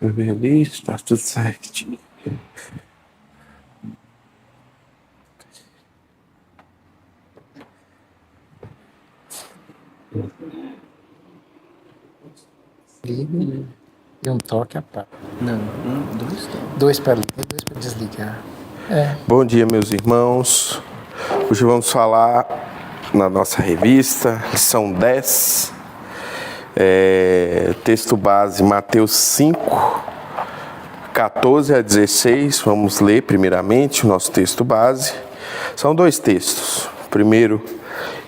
Eu vi ali, está tudo certinho. Liga e um toque apaga. Não, dois toques. Dois para ligar, dois para desligar. Bom dia, meus irmãos. Hoje vamos falar na nossa revista, lição 10. Texto base Mateus 5, 14 a 16. Vamos ler primeiramente o nosso texto base. São dois textos. Primeiro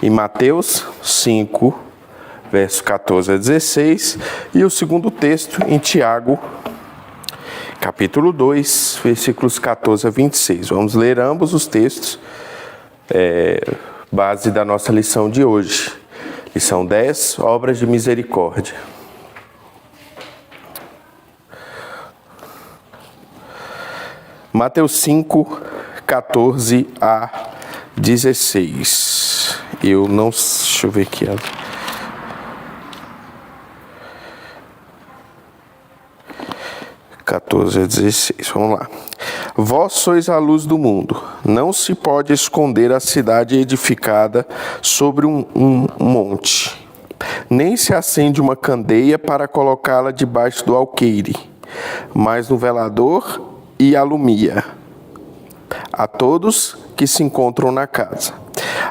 em Mateus 5, verso 14 a 16. E o segundo texto em Tiago, capítulo 2, versículos 14 a 26. Vamos ler ambos os textos, base da nossa lição de hoje. Lição 10, obras de misericórdia. Mateus 5, 14 a 16. Deixa eu ver aqui. 14 a 16, vamos lá. Vós sois a luz do mundo. Não se pode esconder a cidade edificada sobre um monte. Nem se acende uma candeia para colocá-la debaixo do alqueire, mas no velador e alumia a todos que se encontram na casa.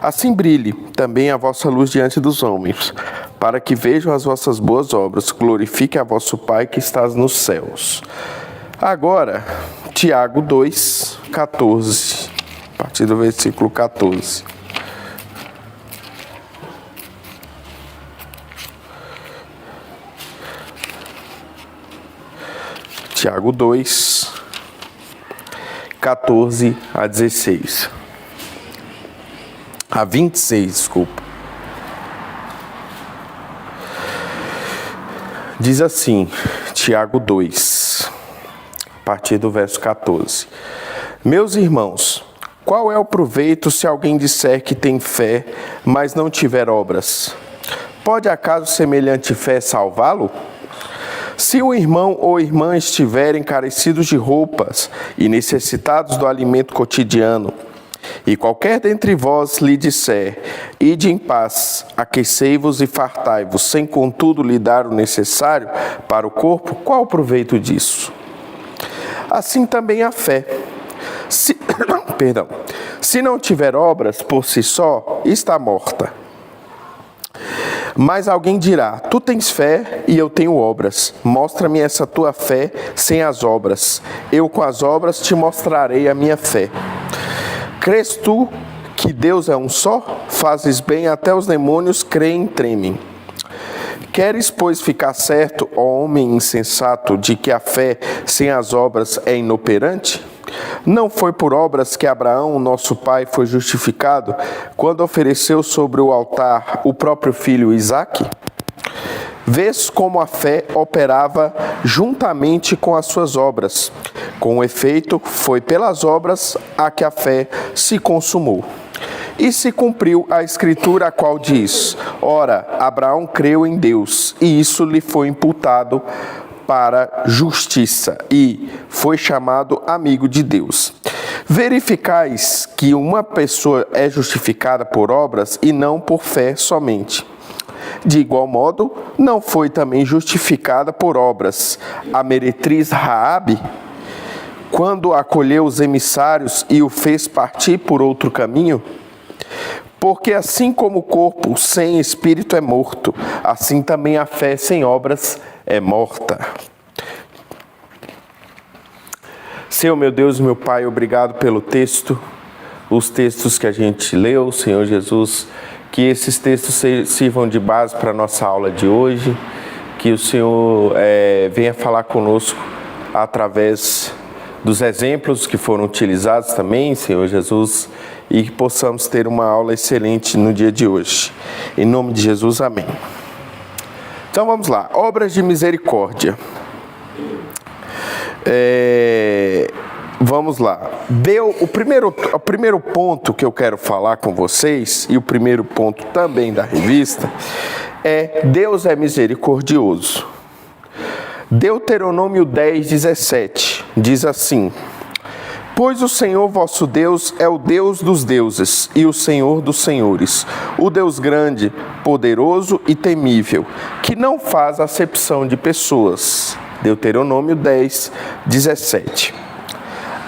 Assim brilhe também a vossa luz diante dos homens, para que vejam as vossas boas obras, glorifique a vosso Pai que estás nos céus. Agora, Tiago 2, 14, a partir do versículo 14. Tiago 2, 14 a 16. A 26, desculpa. Diz assim, Tiago 2, a partir do verso 14. Meus irmãos, qual é o proveito se alguém disser que tem fé, mas não tiver obras? Pode acaso semelhante fé salvá-lo? Se o irmão ou irmã estiverem carecidos de roupas e necessitados do alimento cotidiano, e qualquer dentre vós lhe disser, ide em paz, aquecei-vos e fartai-vos, sem contudo lhe dar o necessário para o corpo, qual o proveito disso? Assim também a fé. Se não tiver obras por si só, está morta. Mas alguém dirá, tu tens fé e eu tenho obras. Mostra-me essa tua fé sem as obras. Eu com as obras te mostrarei a minha fé. Crês tu que Deus é um só? Fazes bem, até os demônios creem e tremem. Queres, pois, ficar certo, ó homem insensato, de que a fé sem as obras é inoperante? Não foi por obras que Abraão, nosso pai, foi justificado, quando ofereceu sobre o altar o próprio filho Isaque? Vês como a fé operava juntamente com as suas obras. Com efeito, foi pelas obras a que a fé se consumou. E se cumpriu a escritura a qual diz, ora, Abraão creu em Deus, e isso lhe foi imputado para justiça, e foi chamado amigo de Deus. Verificais que uma pessoa é justificada por obras e não por fé somente. De igual modo, não foi também justificada por obras a meretriz Raabe, quando acolheu os emissários e o fez partir por outro caminho? Porque assim como o corpo sem espírito é morto, assim também a fé sem obras é morta. Senhor, meu Deus, meu Pai, obrigado pelo texto, os textos que a gente leu, Senhor Jesus, que esses textos sirvam de base para a nossa aula de hoje, que o Senhor venha falar conosco através dos exemplos que foram utilizados também, Senhor Jesus, e que possamos ter uma aula excelente no dia de hoje. Em nome de Jesus, amém. Então vamos lá, obras de misericórdia. Vamos lá. O primeiro ponto que eu quero falar com vocês, e o primeiro ponto também da revista, Deus é misericordioso. Deuteronômio 10, 17, diz assim: Pois o Senhor vosso Deus é o Deus dos deuses e o Senhor dos senhores, o Deus grande, poderoso e temível, que não faz acepção de pessoas. Deuteronômio 10, 17.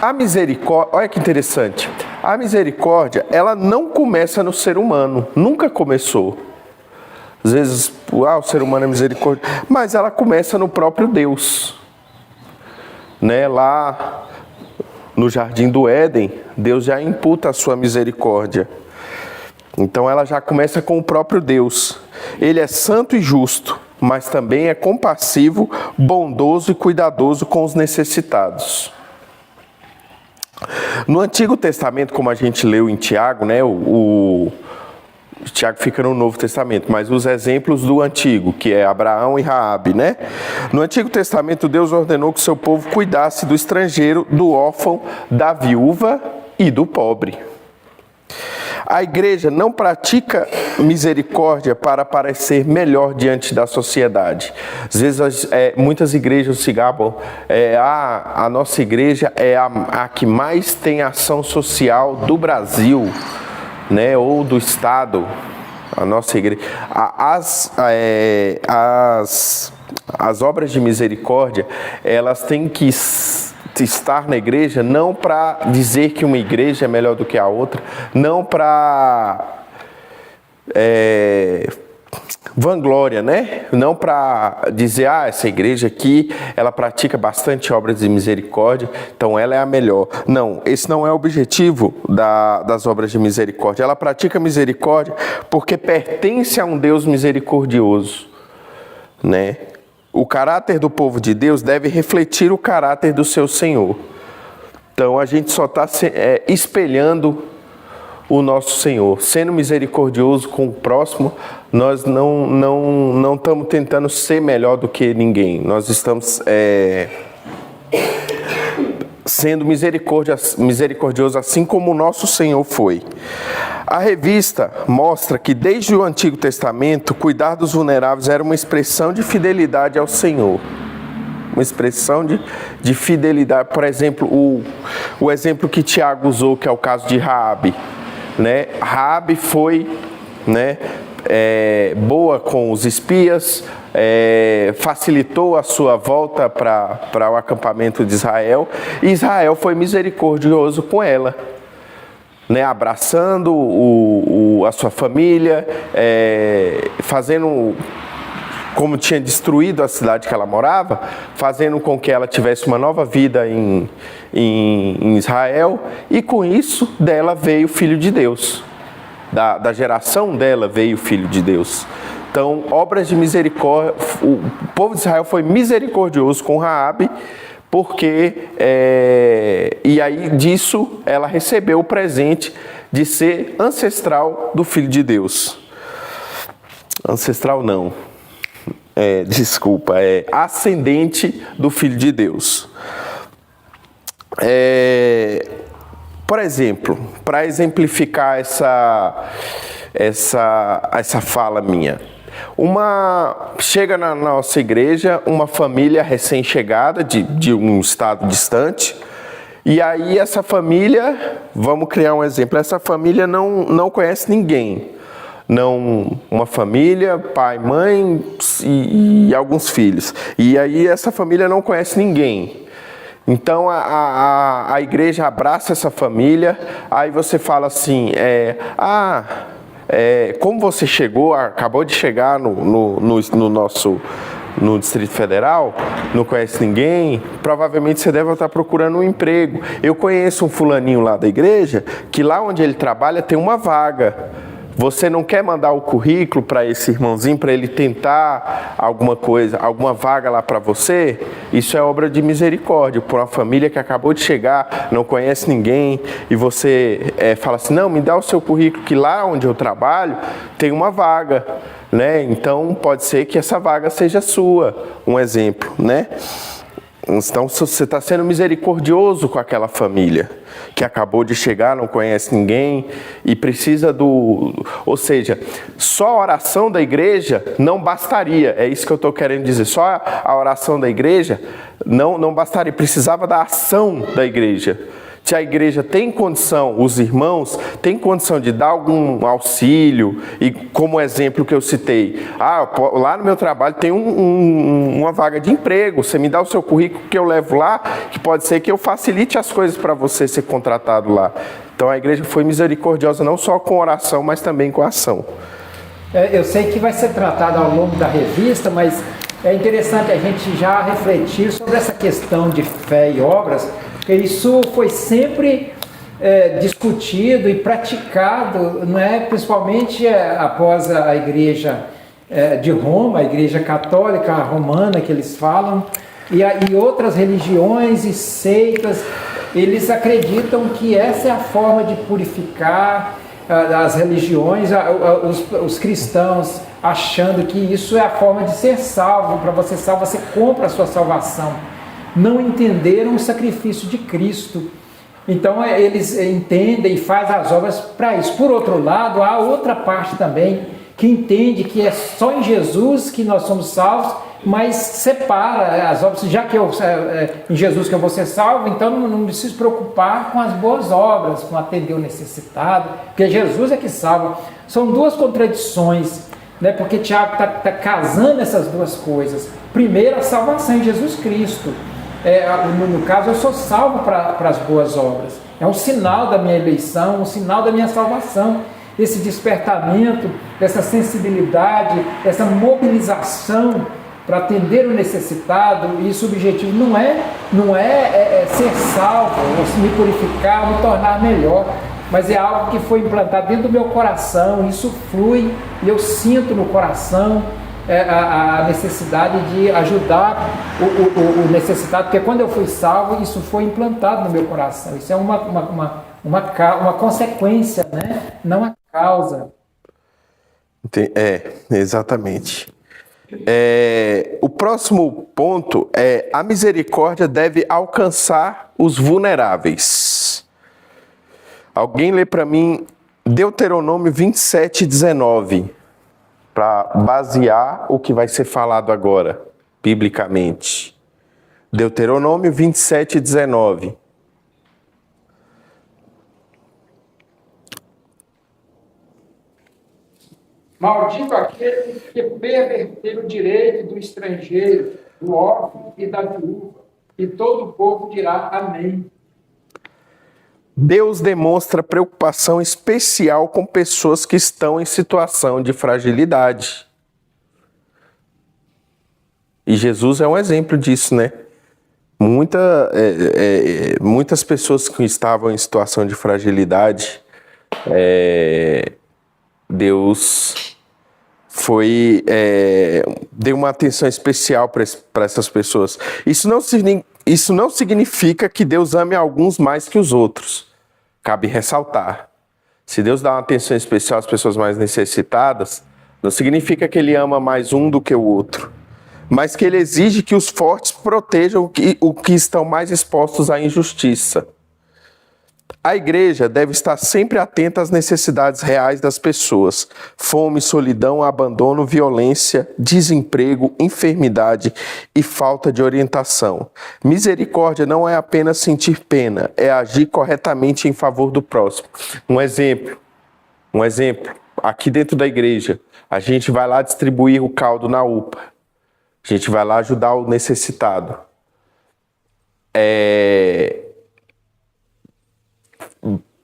A misericórdia, olha que interessante, a misericórdia, ela não começa no ser humano, nunca começou. Às vezes, o ser humano é misericórdia, mas ela começa no próprio Deus. Né? Lá no Jardim do Éden, Deus já imputa a sua misericórdia. Então ela já começa com o próprio Deus. Ele é santo e justo, mas também é compassivo, bondoso e cuidadoso com os necessitados. No Antigo Testamento, como a gente leu em Tiago, né, o Tiago fica no Novo Testamento, mas os exemplos do Antigo, que é Abraão e Raabe, né? No Antigo Testamento, Deus ordenou que seu povo cuidasse do estrangeiro, do órfão, da viúva e do pobre. A igreja não pratica misericórdia para parecer melhor diante da sociedade. Às vezes, muitas igrejas se gabam, a nossa igreja é a que mais tem ação social do Brasil, né, ou do Estado. A nossa igreja, as obras de misericórdia, elas têm que estar na igreja não para dizer que uma igreja é melhor do que a outra, não para vanglória, né? Não para dizer, essa igreja aqui, ela pratica bastante obras de misericórdia, então ela é a melhor. Não, esse não é o objetivo das obras de misericórdia. Ela pratica misericórdia porque pertence a um Deus misericordioso, né? O caráter do povo de Deus deve refletir o caráter do seu Senhor. Então a gente só está espelhando o nosso Senhor, sendo misericordioso com o próximo. Nós não estamos tentando ser melhor do que ninguém. Nós estamos sendo misericordioso assim como o nosso Senhor foi. A revista mostra que desde o Antigo Testamento, cuidar dos vulneráveis era uma expressão de fidelidade ao Senhor. Uma expressão de fidelidade. Por exemplo, o exemplo que Tiago usou, que é o caso de Raabe. Né? Raabe foi, né, boa com os espias, facilitou a sua volta para o acampamento de Israel, e Israel foi misericordioso com ela, né, abraçando a sua família, fazendo como tinha destruído a cidade que ela morava, fazendo com que ela tivesse uma nova vida em Israel, e com isso dela veio o Filho de Deus, da geração dela veio o Filho de Deus. Então, obras de misericórdia, o povo de Israel foi misericordioso com Raabe, porque, e aí disso ela recebeu o presente de ser ancestral do Filho de Deus. Ancestral não. Ascendente do Filho de Deus. Por exemplo, para exemplificar essa fala minha, chega na nossa igreja uma família recém-chegada de um estado distante, e aí essa família, vamos criar um exemplo, essa família não conhece ninguém. Não, uma família, pai, mãe e alguns filhos. E aí essa família não conhece ninguém. Então a igreja abraça essa família, aí você fala assim, como você chegou, acabou de chegar no Distrito Federal, não conhece ninguém, provavelmente você deve estar procurando um emprego. Eu conheço um fulaninho lá da igreja, que lá onde ele trabalha tem uma vaga. Você não quer mandar o currículo para esse irmãozinho, para ele tentar alguma coisa, alguma vaga lá para você? Isso é obra de misericórdia, por uma família que acabou de chegar, não conhece ninguém, e você fala assim, não, me dá o seu currículo, que lá onde eu trabalho tem uma vaga, né? Então pode ser que essa vaga seja sua, um exemplo, né? Então você está sendo misericordioso com aquela família que acabou de chegar, não conhece ninguém e precisa do... Ou seja, só a oração da igreja não bastaria, é isso que eu estou querendo dizer. Só a oração da igreja não bastaria, precisava da ação da igreja. Se a igreja tem condição, os irmãos têm condição de dar algum auxílio, e como exemplo que eu citei, lá no meu trabalho tem uma vaga de emprego, você me dá o seu currículo que eu levo lá, que pode ser que eu facilite as coisas para você ser contratado lá. Então a igreja foi misericordiosa não só com oração, mas também com ação. Eu sei que vai ser tratado ao longo da revista, mas é interessante a gente já refletir sobre essa questão de fé e obras, porque isso foi sempre discutido e praticado, não é? Principalmente após a igreja de Roma, a igreja católica romana que eles falam, e outras religiões e seitas, eles acreditam que essa é a forma de purificar as religiões, os cristãos achando que isso é a forma de ser salvo. Para você salvo, você compra a sua salvação. Não entenderam o sacrifício de Cristo. Então eles entendem e fazem as obras para isso. Por outro lado, há outra parte também que entende que é só em Jesus que nós somos salvos, mas separa as obras, já que em Jesus que eu vou ser salvo, então não preciso preocupar com as boas obras, com atender o necessitado, porque Jesus é que salva. São duas contradições, né? Porque Tiago está casando essas duas coisas. Primeiro, a salvação em Jesus Cristo. No caso, eu sou salvo para as boas obras. É um sinal da minha eleição, um sinal da minha salvação. Esse despertamento, essa sensibilidade, essa mobilização para atender o necessitado, isso o objetivo não é ser salvo, ou me purificar, me tornar melhor, mas é algo que foi implantado dentro do meu coração, isso flui e eu sinto no coração a necessidade de ajudar o necessitado, porque quando eu fui salvo, isso foi implantado no meu coração. Isso é uma consequência, né? Não a causa. Exatamente. O próximo ponto é: a misericórdia deve alcançar os vulneráveis. Alguém lê para mim Deuteronômio 27:19, para basear o que vai ser falado agora, biblicamente. Deuteronômio 27:19. Maldito aquele que perverter o direito do estrangeiro, do órfão e da viúva, e todo o povo dirá amém. Deus demonstra preocupação especial com pessoas que estão em situação de fragilidade. E Jesus é um exemplo disso, né? Muitas pessoas que estavam em situação de fragilidade, Deus deu uma atenção especial para essas pessoas. Isso não significa que Deus ame alguns mais que os outros. Cabe ressaltar. Se Deus dá uma atenção especial às pessoas mais necessitadas, não significa que Ele ama mais um do que o outro, mas que Ele exige que os fortes protejam os que estão mais expostos à injustiça. A igreja deve estar sempre atenta às necessidades reais das pessoas: fome, solidão, abandono, violência, desemprego, enfermidade e falta de orientação. Misericórdia não é apenas sentir pena, é agir corretamente em favor do próximo. Um exemplo, aqui dentro da igreja, a gente vai lá distribuir o caldo na UPA, a gente vai lá ajudar o necessitado.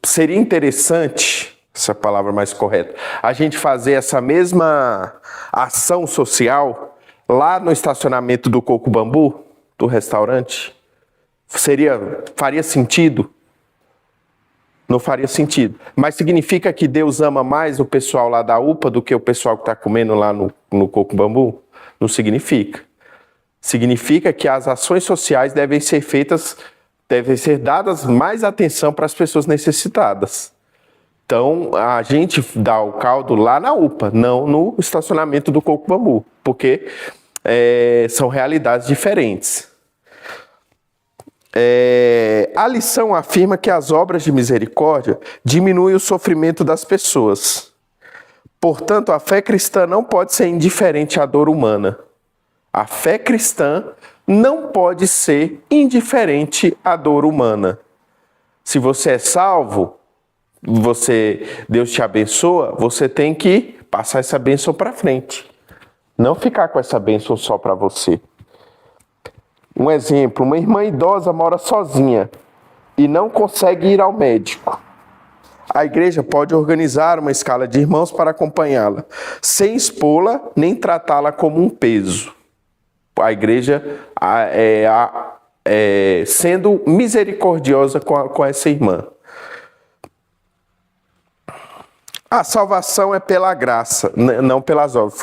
Seria interessante, essa palavra mais correta, a gente fazer essa mesma ação social lá no estacionamento do Coco Bambu, do restaurante? Faria sentido? Não faria sentido. Mas significa que Deus ama mais o pessoal lá da UPA do que o pessoal que está comendo lá no Coco Bambu? Não significa. Significa que as ações sociais devem ser dadas mais atenção para as pessoas necessitadas. Então, a gente dá o caldo lá na UPA, não no estacionamento do Coco Bambu, porque são realidades diferentes. A lição afirma que as obras de misericórdia diminuem o sofrimento das pessoas. Portanto, a fé cristã não pode ser indiferente à dor humana. A fé cristã não pode ser indiferente à dor humana. Se você é salvo, Deus te abençoa, você tem que passar essa bênção para frente. Não ficar com essa bênção só para você. Um exemplo, uma irmã idosa mora sozinha e não consegue ir ao médico. A igreja pode organizar uma escala de irmãos para acompanhá-la, sem expô-la nem tratá-la como um peso. A igreja sendo misericordiosa com essa irmã. A salvação é pela graça, não pelas obras,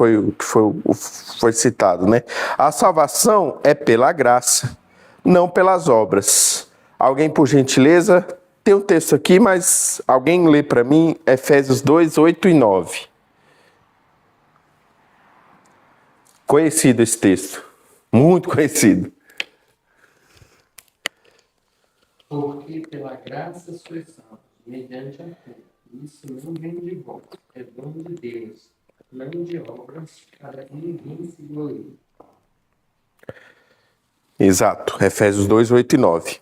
foi citado, né? A salvação é pela graça, não pelas obras. Alguém, por gentileza, tem um texto aqui, mas alguém lê para mim Efésios 2, 8 e 9. Conhecido esse texto, muito conhecido. Porque pela graça sois salvos, mediante a fé. Isso não vem de vós, é dom de Deus, não de obras, para que ninguém se glorie. Exato, Efésios 2, 8 e 9.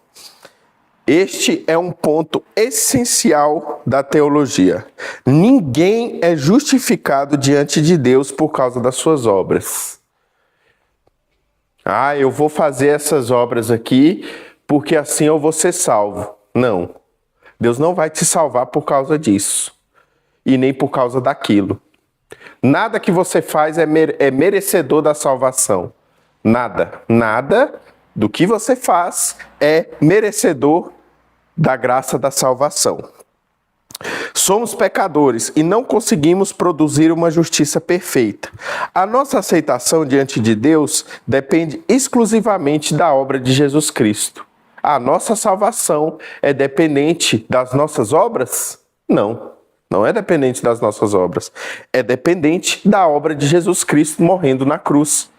Este é um ponto essencial da teologia. Ninguém é justificado diante de Deus por causa das suas obras. Eu vou fazer essas obras aqui porque assim eu vou ser salvo. Não. Deus não vai te salvar por causa disso. E nem por causa daquilo. Nada que você faz é merecedor da salvação. Nada. Nada do que você faz é merecedor da graça da salvação. Somos pecadores e não conseguimos produzir uma justiça perfeita. A nossa aceitação diante de Deus depende exclusivamente da obra de Jesus Cristo. A nossa salvação é dependente das nossas obras? Não, não é dependente das nossas obras. É dependente da obra de Jesus Cristo morrendo na cruz,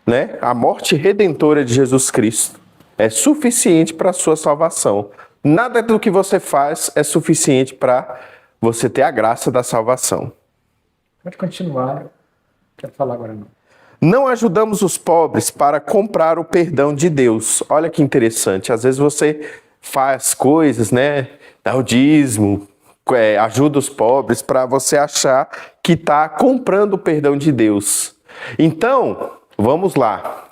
né? A morte redentora de Jesus Cristo é suficiente para a sua salvação. Nada do que você faz é suficiente para você ter a graça da salvação. Pode continuar. Não quero falar agora não. Não ajudamos os pobres para comprar o perdão de Deus. Olha que interessante. Às vezes você faz coisas, né? Dá o dízimo, ajuda os pobres para você achar que está comprando o perdão de Deus. Então, vamos lá.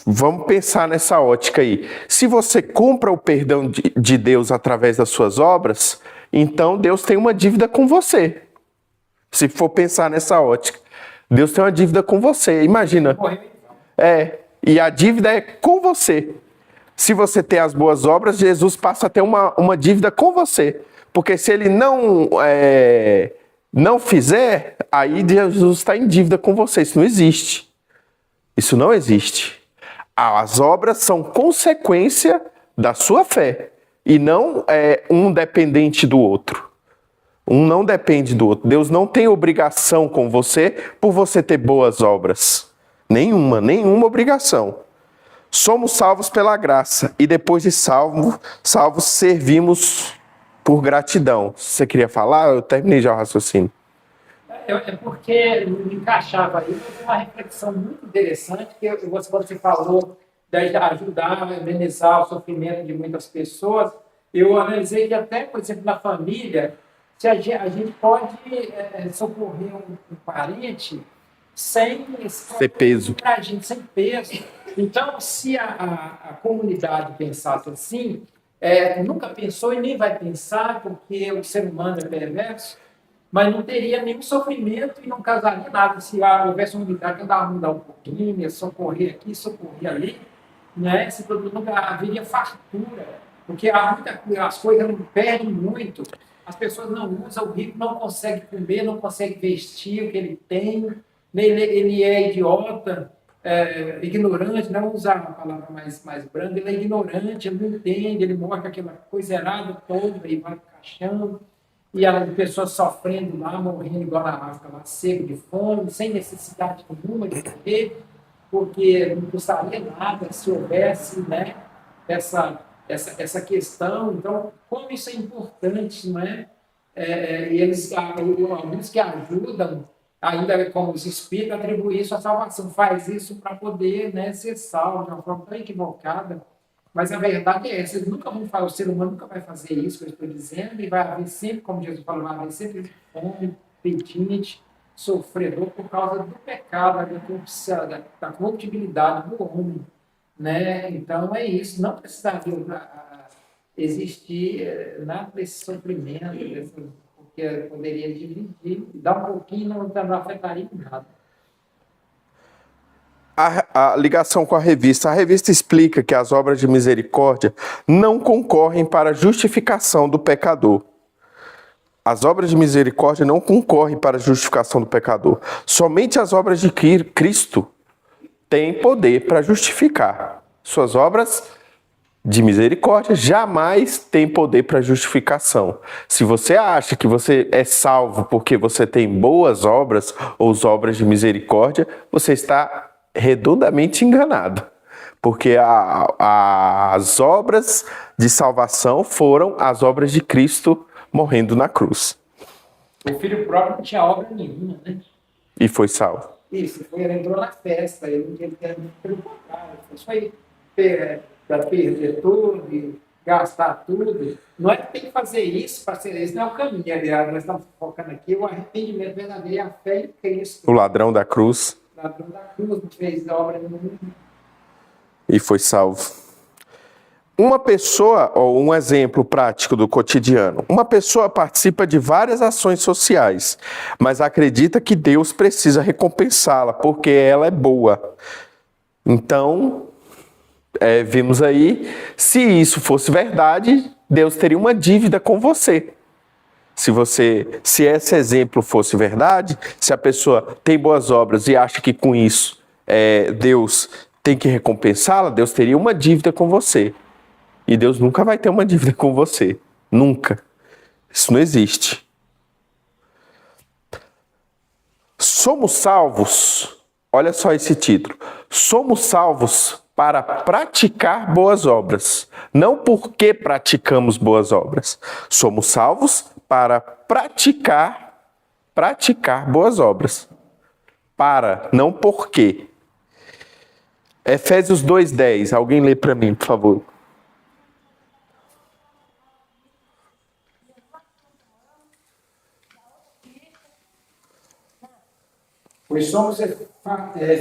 Vamos pensar nessa ótica aí. Se você compra o perdão de Deus através das suas obras, então Deus tem uma dívida com você. Se for pensar nessa ótica. Deus tem uma dívida com você, imagina. E a dívida é com você. Se você tem as boas obras, Jesus passa a ter uma dívida com você. Porque se ele não fizer, aí Jesus está em dívida com você. Isso não existe. Isso não existe. As obras são consequência da sua fé. E não um dependente do outro. Um não depende do outro. Deus não tem obrigação com você por você ter boas obras. Nenhuma obrigação. Somos salvos pela graça e depois de salvos servimos por gratidão. Você queria falar? Eu terminei já o raciocínio. É porque me encaixava aí uma reflexão muito interessante que você falou de ajudar a amenizar o sofrimento de muitas pessoas. Eu analisei que até, por exemplo, na família, se a gente pode socorrer um parente sem ter peso. Sem peso. Então, se a comunidade pensasse assim, nunca pensou e nem vai pensar, porque o ser humano é perverso, mas não teria nenhum sofrimento e não causaria nada. Se houvesse uma unidade que andava a mudar um pouquinho, socorrer aqui, socorrer ali, né? Se todo mundo haveria fartura, porque as coisas não perdem muito. As pessoas não usam, o rico não consegue comer, não consegue vestir o que ele tem, ele é idiota, ignorante, não usar uma palavra mais branda, ele é ignorante, ele não entende, ele morre com aquela coisa errada toda e vai caixando, e as pessoas sofrendo lá, morrendo igual na África, lá, seco de fome, sem necessidade nenhuma de morrer, porque não custaria nada se houvesse, né, essa questão. Então, como isso é importante, não é? E eles, alguns que ajudam, ainda como os espíritos, atribuem isso à salvação, faz isso para poder, né, ser salvo de uma forma tão equivocada. Mas a verdade é essa, eles nunca vão fazer, o ser humano nunca vai fazer isso que eu estou dizendo, e vai haver sempre, como Jesus falou, vai haver sempre fome, pedinte, sofredor por causa do pecado, da corrupção, da corruptibilidade do homem, né? Então é isso, não precisaria existir nada desse sofrimento, porque poderia dividir, dar um pouquinho, não afetaria em nada. A ligação com a revista explica que as obras de misericórdia não concorrem para a justificação do pecador. As obras de misericórdia não concorrem para a justificação do pecador. Somente as obras de Cristo têm poder para justificar. Suas obras de misericórdia jamais têm poder para justificação. Se você acha que você é salvo porque você tem boas obras ou obras de misericórdia, você está redondamente enganado. Porque as obras de salvação foram as obras de Cristo morrendo na cruz. O filho próprio não tinha obra nenhuma, né? E foi salvo. Isso, ele entrou na festa, ele pelo contrário, foi para perder tudo e gastar tudo. Não é que tem que fazer isso para ser esse, não é o caminho, aliás, nós estamos focando aqui, o arrependimento verdadeiro e a fé em Cristo. O ladrão da cruz. O ladrão da cruz não fez obra nenhuma. E foi salvo. Uma pessoa, ou um exemplo prático do cotidiano, uma pessoa participa de várias ações sociais, mas acredita que Deus precisa recompensá-la, porque ela é boa. Então, vimos aí, se isso fosse verdade, Deus teria uma dívida com você. Se esse exemplo fosse verdade, se a pessoa tem boas obras e acha que com isso Deus tem que recompensá-la, Deus teria uma dívida com você. E Deus nunca vai ter uma dívida com você. Nunca. Isso não existe. Somos salvos, olha só esse título. Somos salvos para praticar boas obras. Não porque praticamos boas obras. Somos salvos para praticar boas obras. Não porque. Efésios 2:10. Alguém lê para mim, por favor. Pois somos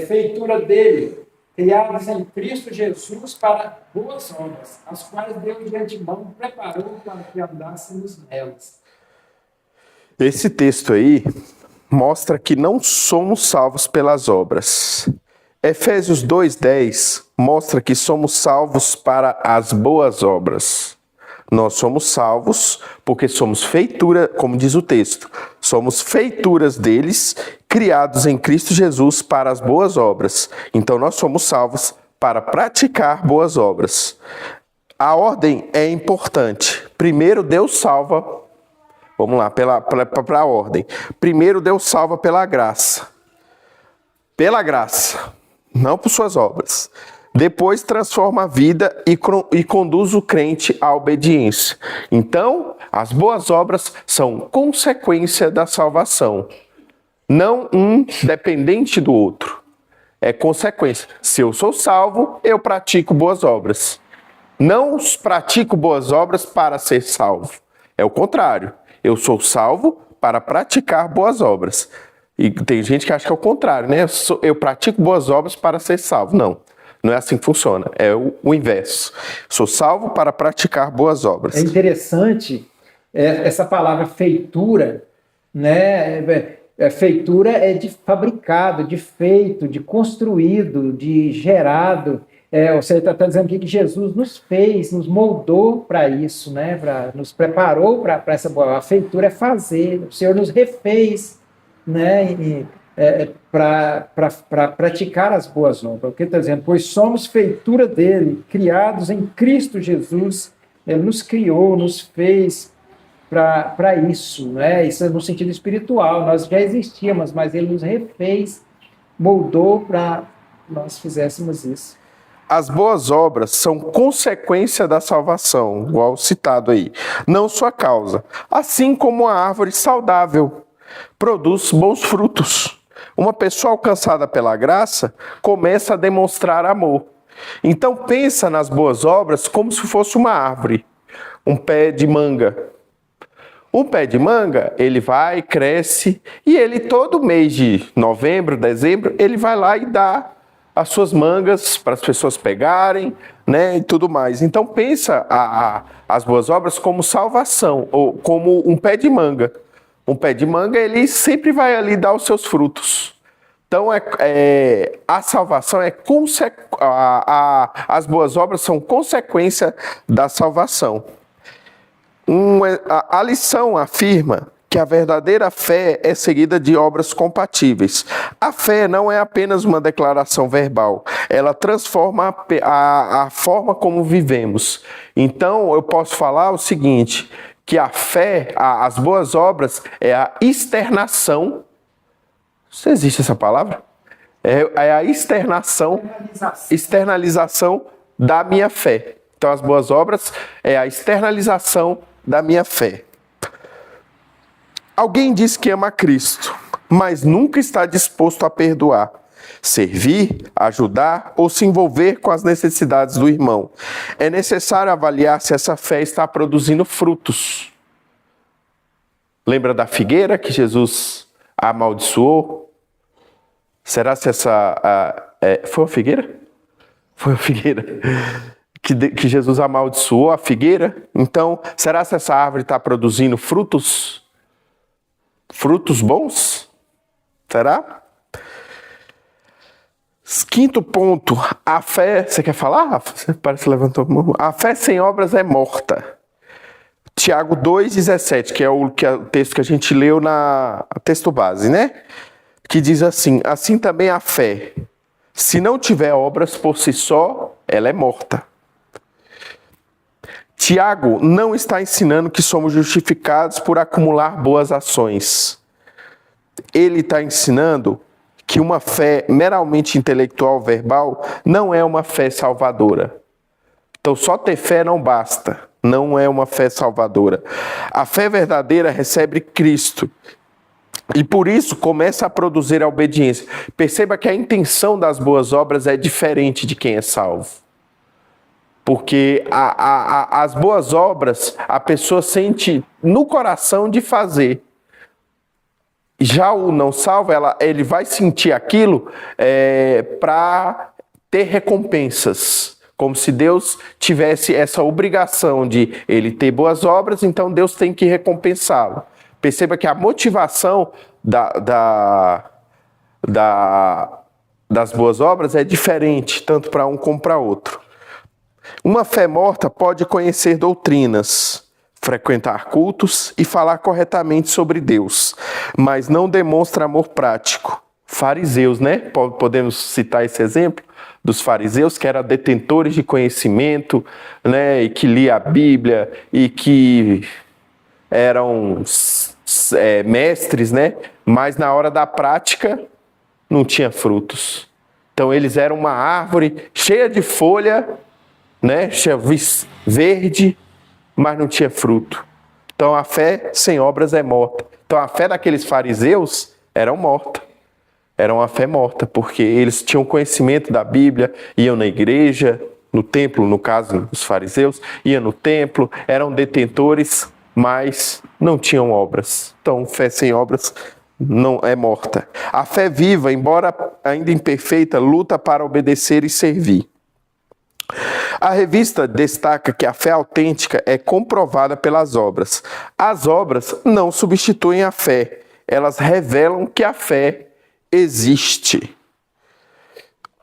feitura dele, criados em Cristo Jesus para boas obras, as quais Deus de antemão preparou para que andássemos nelas. Esse texto aí mostra que não somos salvos pelas obras. Efésios 2:10 mostra que somos salvos para as boas obras. Nós somos salvos porque somos feitura, como diz o texto, somos feituras deles, criados em Cristo Jesus para as boas obras. Então nós somos salvos para praticar boas obras. A ordem é importante. Primeiro Deus salva, vamos lá, para a ordem. Primeiro Deus salva pela graça. Pela graça, não por suas obras. Depois transforma a vida e conduz o crente à obediência. Então, as boas obras são consequência da salvação. Não um dependente do outro. É consequência. Se eu sou salvo, eu pratico boas obras. Não pratico boas obras para ser salvo. É o contrário. Eu sou salvo para praticar boas obras. E tem gente que acha que é o contrário, né? Eu pratico boas obras para ser salvo. Não é assim que funciona, é o inverso. Sou salvo para praticar boas obras. É interessante essa palavra feitura, né? Feitura é de fabricado, de feito, de construído, de gerado. Você está dizendo aqui que Jesus nos fez, nos moldou para isso, né? Nos preparou para essa boa. A feitura é fazer, o Senhor nos refez, né? Para praticar as boas obras. Porque está dizendo, pois somos feitura dele, criados em Cristo Jesus. Ele nos criou, nos fez para isso, né? Isso é no sentido espiritual. Nós já existíamos, mas ele nos refez, moldou para nós fizéssemos isso. As boas obras são consequência da salvação, igual citado aí, não sua causa. Assim como a árvore saudável produz bons frutos. Uma pessoa alcançada pela graça começa a demonstrar amor. Então pensa nas boas obras como se fosse uma árvore, um pé de manga. Um pé de manga, ele vai, cresce, e ele todo mês de novembro, dezembro, ele vai lá e dá as suas mangas para as pessoas pegarem, né, e tudo mais. Então pensa as boas obras como salvação, ou como um pé de manga. Um pé de manga, ele sempre vai ali dar os seus frutos. Então a salvação as boas obras são consequência da salvação. A lição afirma que a verdadeira fé é seguida de obras compatíveis. A fé não é apenas uma declaração verbal, ela transforma a forma como vivemos. Então, eu posso falar o seguinte, que a fé, as boas obras, é a externação. Se existe essa palavra? É a externalização da minha fé. Então, as boas obras é a externalização da minha fé. Alguém diz que ama Cristo, mas nunca está disposto a perdoar, servir, ajudar ou se envolver com as necessidades do irmão. É necessário avaliar se essa fé está produzindo frutos. Lembra da figueira que Jesus amaldiçoou? Será se foi a figueira? Foi a figueira. Que Jesus amaldiçoou a figueira. Então, será se essa árvore está produzindo frutos? Frutos bons? Será? Quinto ponto, a fé... Você quer falar? Você parece que levantou a mão. A fé sem obras é morta. Tiago 2,17, que é o texto que a gente leu na texto base, né? Que diz assim, assim também a fé, se não tiver obras por si só, ela é morta. Tiago não está ensinando que somos justificados por acumular boas ações. Ele está ensinando que uma fé meramente intelectual, verbal, não é uma fé salvadora. Então, só ter fé não basta, não é uma fé salvadora. A fé verdadeira recebe Cristo e, por isso, começa a produzir a obediência. Perceba que a intenção das boas obras é diferente de quem é salvo. Porque as boas obras, a pessoa sente no coração de fazer. Já o não salvo, ele vai sentir aquilo para ter recompensas. Como se Deus tivesse essa obrigação de ele ter boas obras, então Deus tem que recompensá-lo. Perceba que a motivação das boas obras é diferente, tanto para um como para outro. Uma fé morta pode conhecer doutrinas, frequentar cultos e falar corretamente sobre Deus, mas não demonstra amor prático. Fariseus, né? Podemos citar esse exemplo dos fariseus, que eram detentores de conhecimento, né? E que lia a Bíblia e que eram mestres, né? Mas na hora da prática não tinha frutos. Então eles eram uma árvore cheia de folha, né? Verde, mas não tinha fruto. Então a fé sem obras é morta. Então a fé daqueles fariseus era morta. Era uma fé morta, porque eles tinham conhecimento da Bíblia, iam na igreja, no templo, no caso dos fariseus, iam no templo, eram detentores, mas não tinham obras. Então fé sem obras não é morta. A fé viva, embora ainda imperfeita, luta para obedecer e servir. A revista destaca que a fé autêntica é comprovada pelas obras. As obras não substituem a fé, elas revelam que a fé existe.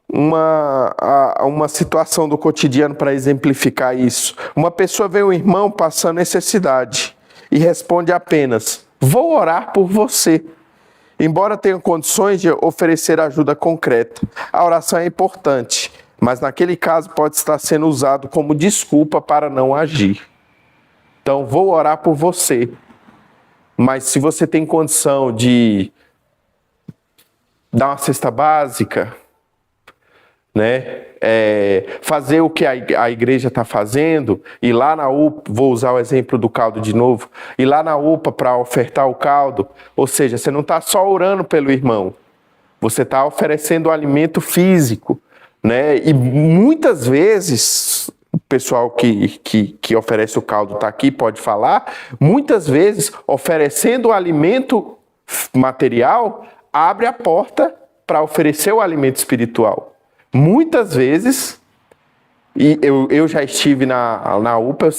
Uma situação do cotidiano para exemplificar isso. Uma pessoa vê um irmão passando necessidade e responde apenas: vou orar por você. Embora tenha condições de oferecer ajuda concreta, a oração é importante, mas naquele caso pode estar sendo usado como desculpa para não agir. Então, vou orar por você, mas se você tem condição de dar uma cesta básica, né? Fazer o que a igreja está fazendo, ir lá na UPA, vou usar o exemplo do caldo de novo, ir lá na UPA para ofertar o caldo, ou seja, você não está só orando pelo irmão, você está oferecendo o alimento físico, né? E muitas vezes, o pessoal que oferece o caldo está aqui, pode falar, muitas vezes oferecendo o alimento material, abre a porta para oferecer o alimento espiritual. Muitas vezes, e eu já estive na UPA,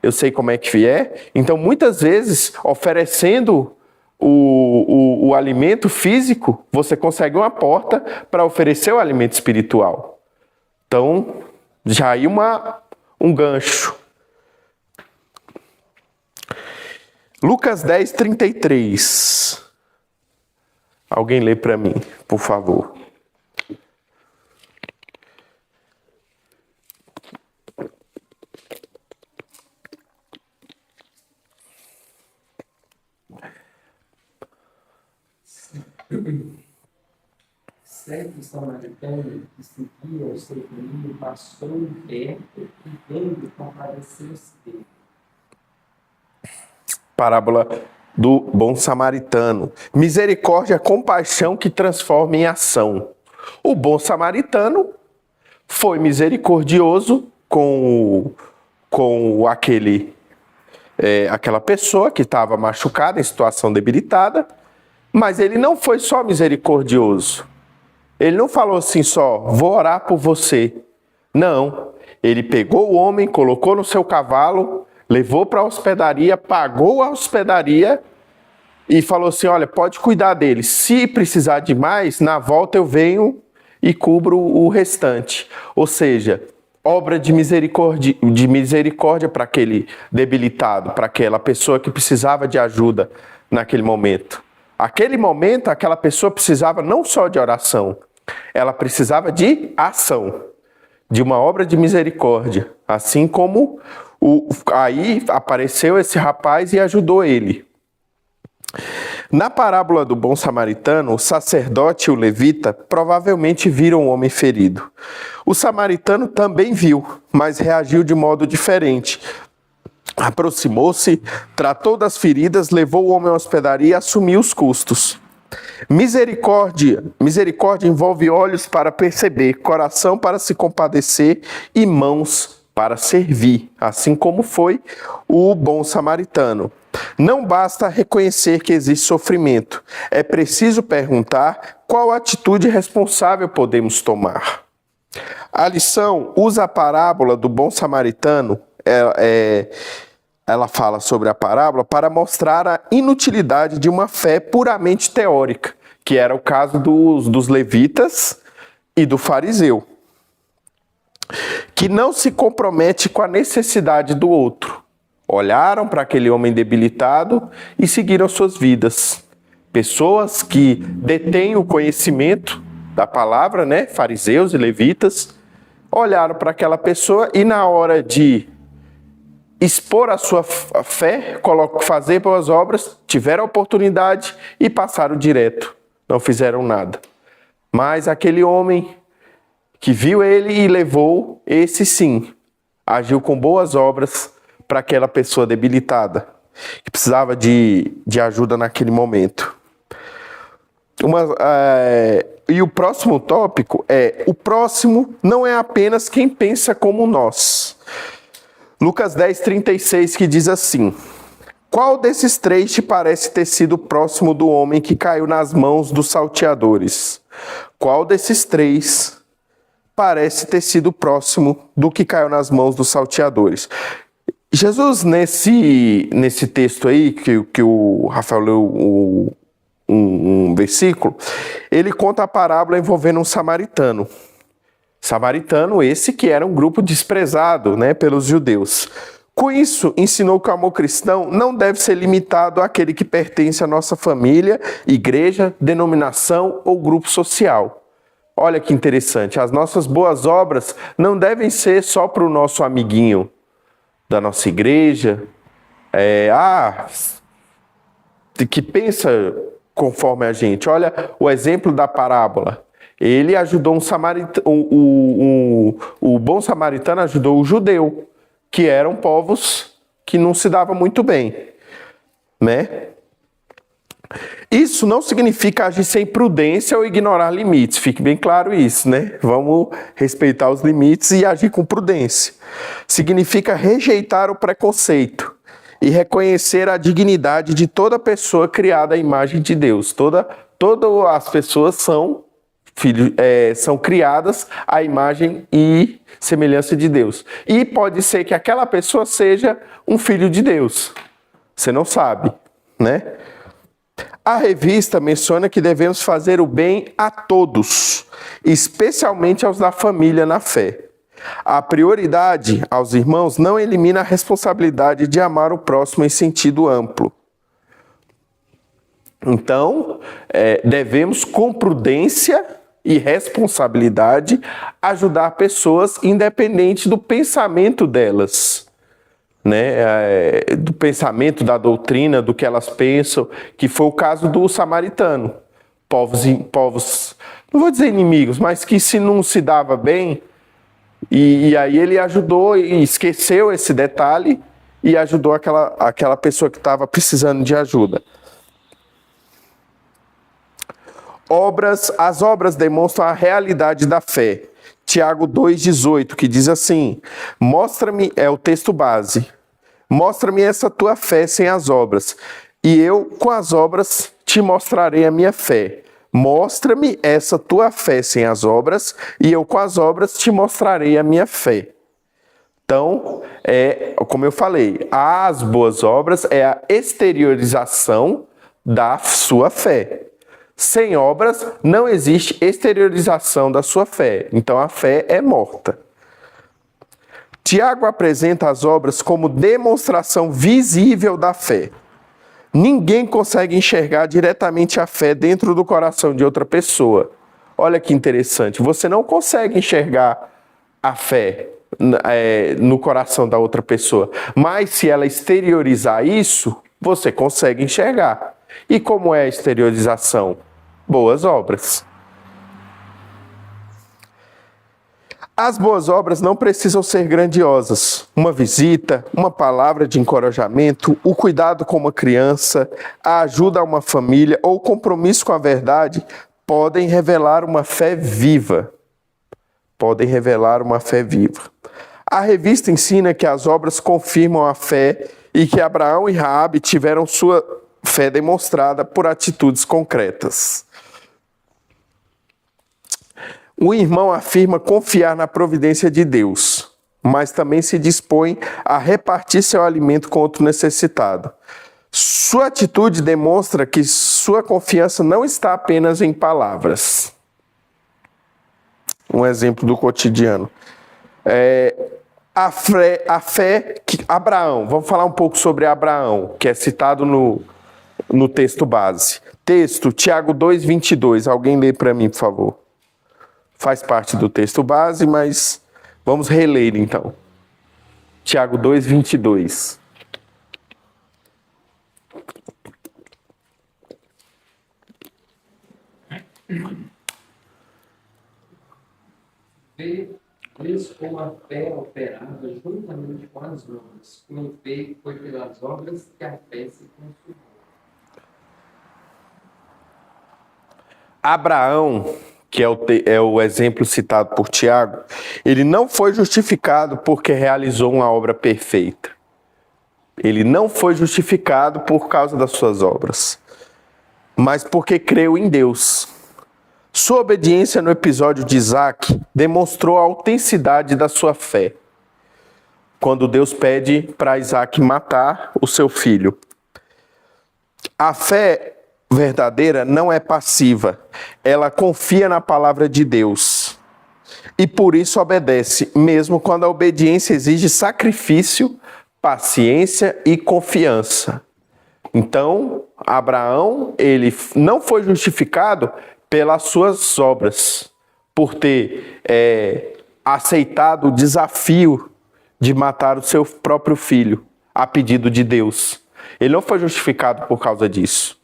eu sei como é que é, então muitas vezes oferecendo o alimento físico, você consegue uma porta para oferecer o alimento espiritual. Então, já aí um gancho. Lucas 10, 33. Alguém lê para mim, por favor. Certo samaritano que seguia o seu caminho passou perto e, vendo, compadeceu-se dele. Parábola do bom samaritano. Misericórdia, compaixão que transforma em ação. O bom samaritano foi misericordioso com aquela pessoa que estava machucada, em situação debilitada, mas ele não foi só misericordioso. Ele não falou assim só, vou orar por você. Não, ele pegou o homem, colocou no seu cavalo, levou para a hospedaria, pagou a hospedaria e falou assim, olha, pode cuidar dele. Se precisar de mais, na volta eu venho e cubro o restante. Ou seja, obra de misericórdia para aquele debilitado, para aquela pessoa que precisava de ajuda naquele momento. Aquele momento, aquela pessoa precisava não só de oração, ela precisava de ação, de uma obra de misericórdia. Assim como aí apareceu esse rapaz e ajudou ele. Na parábola do bom samaritano, o sacerdote e o levita provavelmente viram o homem ferido. O samaritano também viu, mas reagiu de modo diferente. Aproximou-se, tratou das feridas, levou o homem à hospedaria e assumiu os custos. Misericórdia envolve olhos para perceber, coração para se compadecer e mãos para servir, assim como foi o bom samaritano. Não basta reconhecer que existe sofrimento, é preciso perguntar qual atitude responsável podemos tomar. A lição usa a parábola do bom samaritano, ela fala sobre a parábola para mostrar a inutilidade de uma fé puramente teórica, que era o caso dos levitas e do fariseu, que não se compromete com a necessidade do outro. Olharam para aquele homem debilitado e seguiram suas vidas. Pessoas que detêm o conhecimento da palavra, né? Fariseus e levitas, olharam para aquela pessoa e na hora de expor a sua fé, fazer boas obras, tiveram a oportunidade e passaram direto. Não fizeram nada. Mas aquele homem que viu ele e levou, esse sim, agiu com boas obras para aquela pessoa debilitada, que precisava de ajuda naquele momento. E o próximo tópico o próximo não é apenas quem pensa como nós. Lucas 10, 36, que diz assim: qual desses três te parece ter sido próximo do homem que caiu nas mãos dos salteadores? Qual desses três parece ter sido próximo do que caiu nas mãos dos salteadores? Jesus, nesse texto aí, que o Rafael leu um versículo, ele conta a parábola envolvendo um samaritano. Samaritano esse que era um grupo desprezado, né, pelos judeus. Com isso, ensinou que o amor cristão não deve ser limitado àquele que pertence à nossa família, igreja, denominação ou grupo social. Olha que interessante, as nossas boas obras não devem ser só para o nosso amiguinho da nossa igreja, que pensa conforme a gente. Olha o exemplo da parábola. Ele ajudou o bom samaritano ajudou o judeu, que eram povos que não se davam muito bem, né? Isso não significa agir sem prudência ou ignorar limites, fique bem claro isso, né? Vamos respeitar os limites e agir com prudência. Significa rejeitar o preconceito e reconhecer a dignidade de toda pessoa criada à imagem de Deus. Todas as pessoas são criadas à imagem e semelhança de Deus. E pode ser que aquela pessoa seja um filho de Deus. Você não sabe, né? A revista menciona que devemos fazer o bem a todos, especialmente aos da família na fé. A prioridade aos irmãos não elimina a responsabilidade de amar o próximo em sentido amplo. Então, devemos com prudência e responsabilidade ajudar pessoas independente do pensamento delas, né? Do pensamento, da doutrina, do que elas pensam, que foi o caso do samaritano. Povos, não vou dizer inimigos, mas que se não se dava bem, e aí ele ajudou e esqueceu esse detalhe e ajudou aquela pessoa que estava precisando de ajuda. As obras demonstram a realidade da fé. Tiago 2,18, que diz assim: mostra-me, é o texto base, mostra-me essa tua fé sem as obras, e eu com as obras te mostrarei a minha fé. Mostra-me essa tua fé sem as obras, e eu com as obras te mostrarei a minha fé. Então, como eu falei, as boas obras é a exteriorização da sua fé. Sem obras, não existe exteriorização da sua fé. Então, a fé é morta. Tiago apresenta as obras como demonstração visível da fé. Ninguém consegue enxergar diretamente a fé dentro do coração de outra pessoa. Olha que interessante. Você não consegue enxergar a fé no coração da outra pessoa. Mas, se ela exteriorizar isso, você consegue enxergar. E como é a exteriorização? Boas obras. As boas obras não precisam ser grandiosas. Uma visita, uma palavra de encorajamento, o cuidado com uma criança, a ajuda a uma família ou o compromisso com a verdade podem revelar uma fé viva. Podem revelar uma fé viva. A revista ensina que as obras confirmam a fé e que Abraão e Raabe tiveram sua fé demonstrada por atitudes concretas. O irmão afirma confiar na providência de Deus, mas também se dispõe a repartir seu alimento com outro necessitado. Sua atitude demonstra que sua confiança não está apenas em palavras. Um exemplo do cotidiano. A fé que Abraão, vamos falar um pouco sobre Abraão, que é citado no texto base. Texto, Tiago 2,22. Alguém lê para mim, por favor. Faz parte do texto base, mas vamos reler então. Tiago 2,22. Vês como a fé operava juntamente com as obras. Com efeito, foi pelas obras que a fé se consumou. Abraão, que é o exemplo citado por Tiago, ele não foi justificado porque realizou uma obra perfeita. Ele não foi justificado por causa das suas obras, mas porque creu em Deus. Sua obediência no episódio de Isaac demonstrou a autenticidade da sua fé, quando Deus pede para Isaac matar o seu filho. A fé verdadeira não é passiva, ela confia na palavra de Deus e por isso obedece, mesmo quando a obediência exige sacrifício, paciência e confiança. Então, Abraão, ele não foi justificado pelas suas obras, por ter aceitado o desafio de matar o seu próprio filho, a pedido de Deus. Ele não foi justificado por causa disso.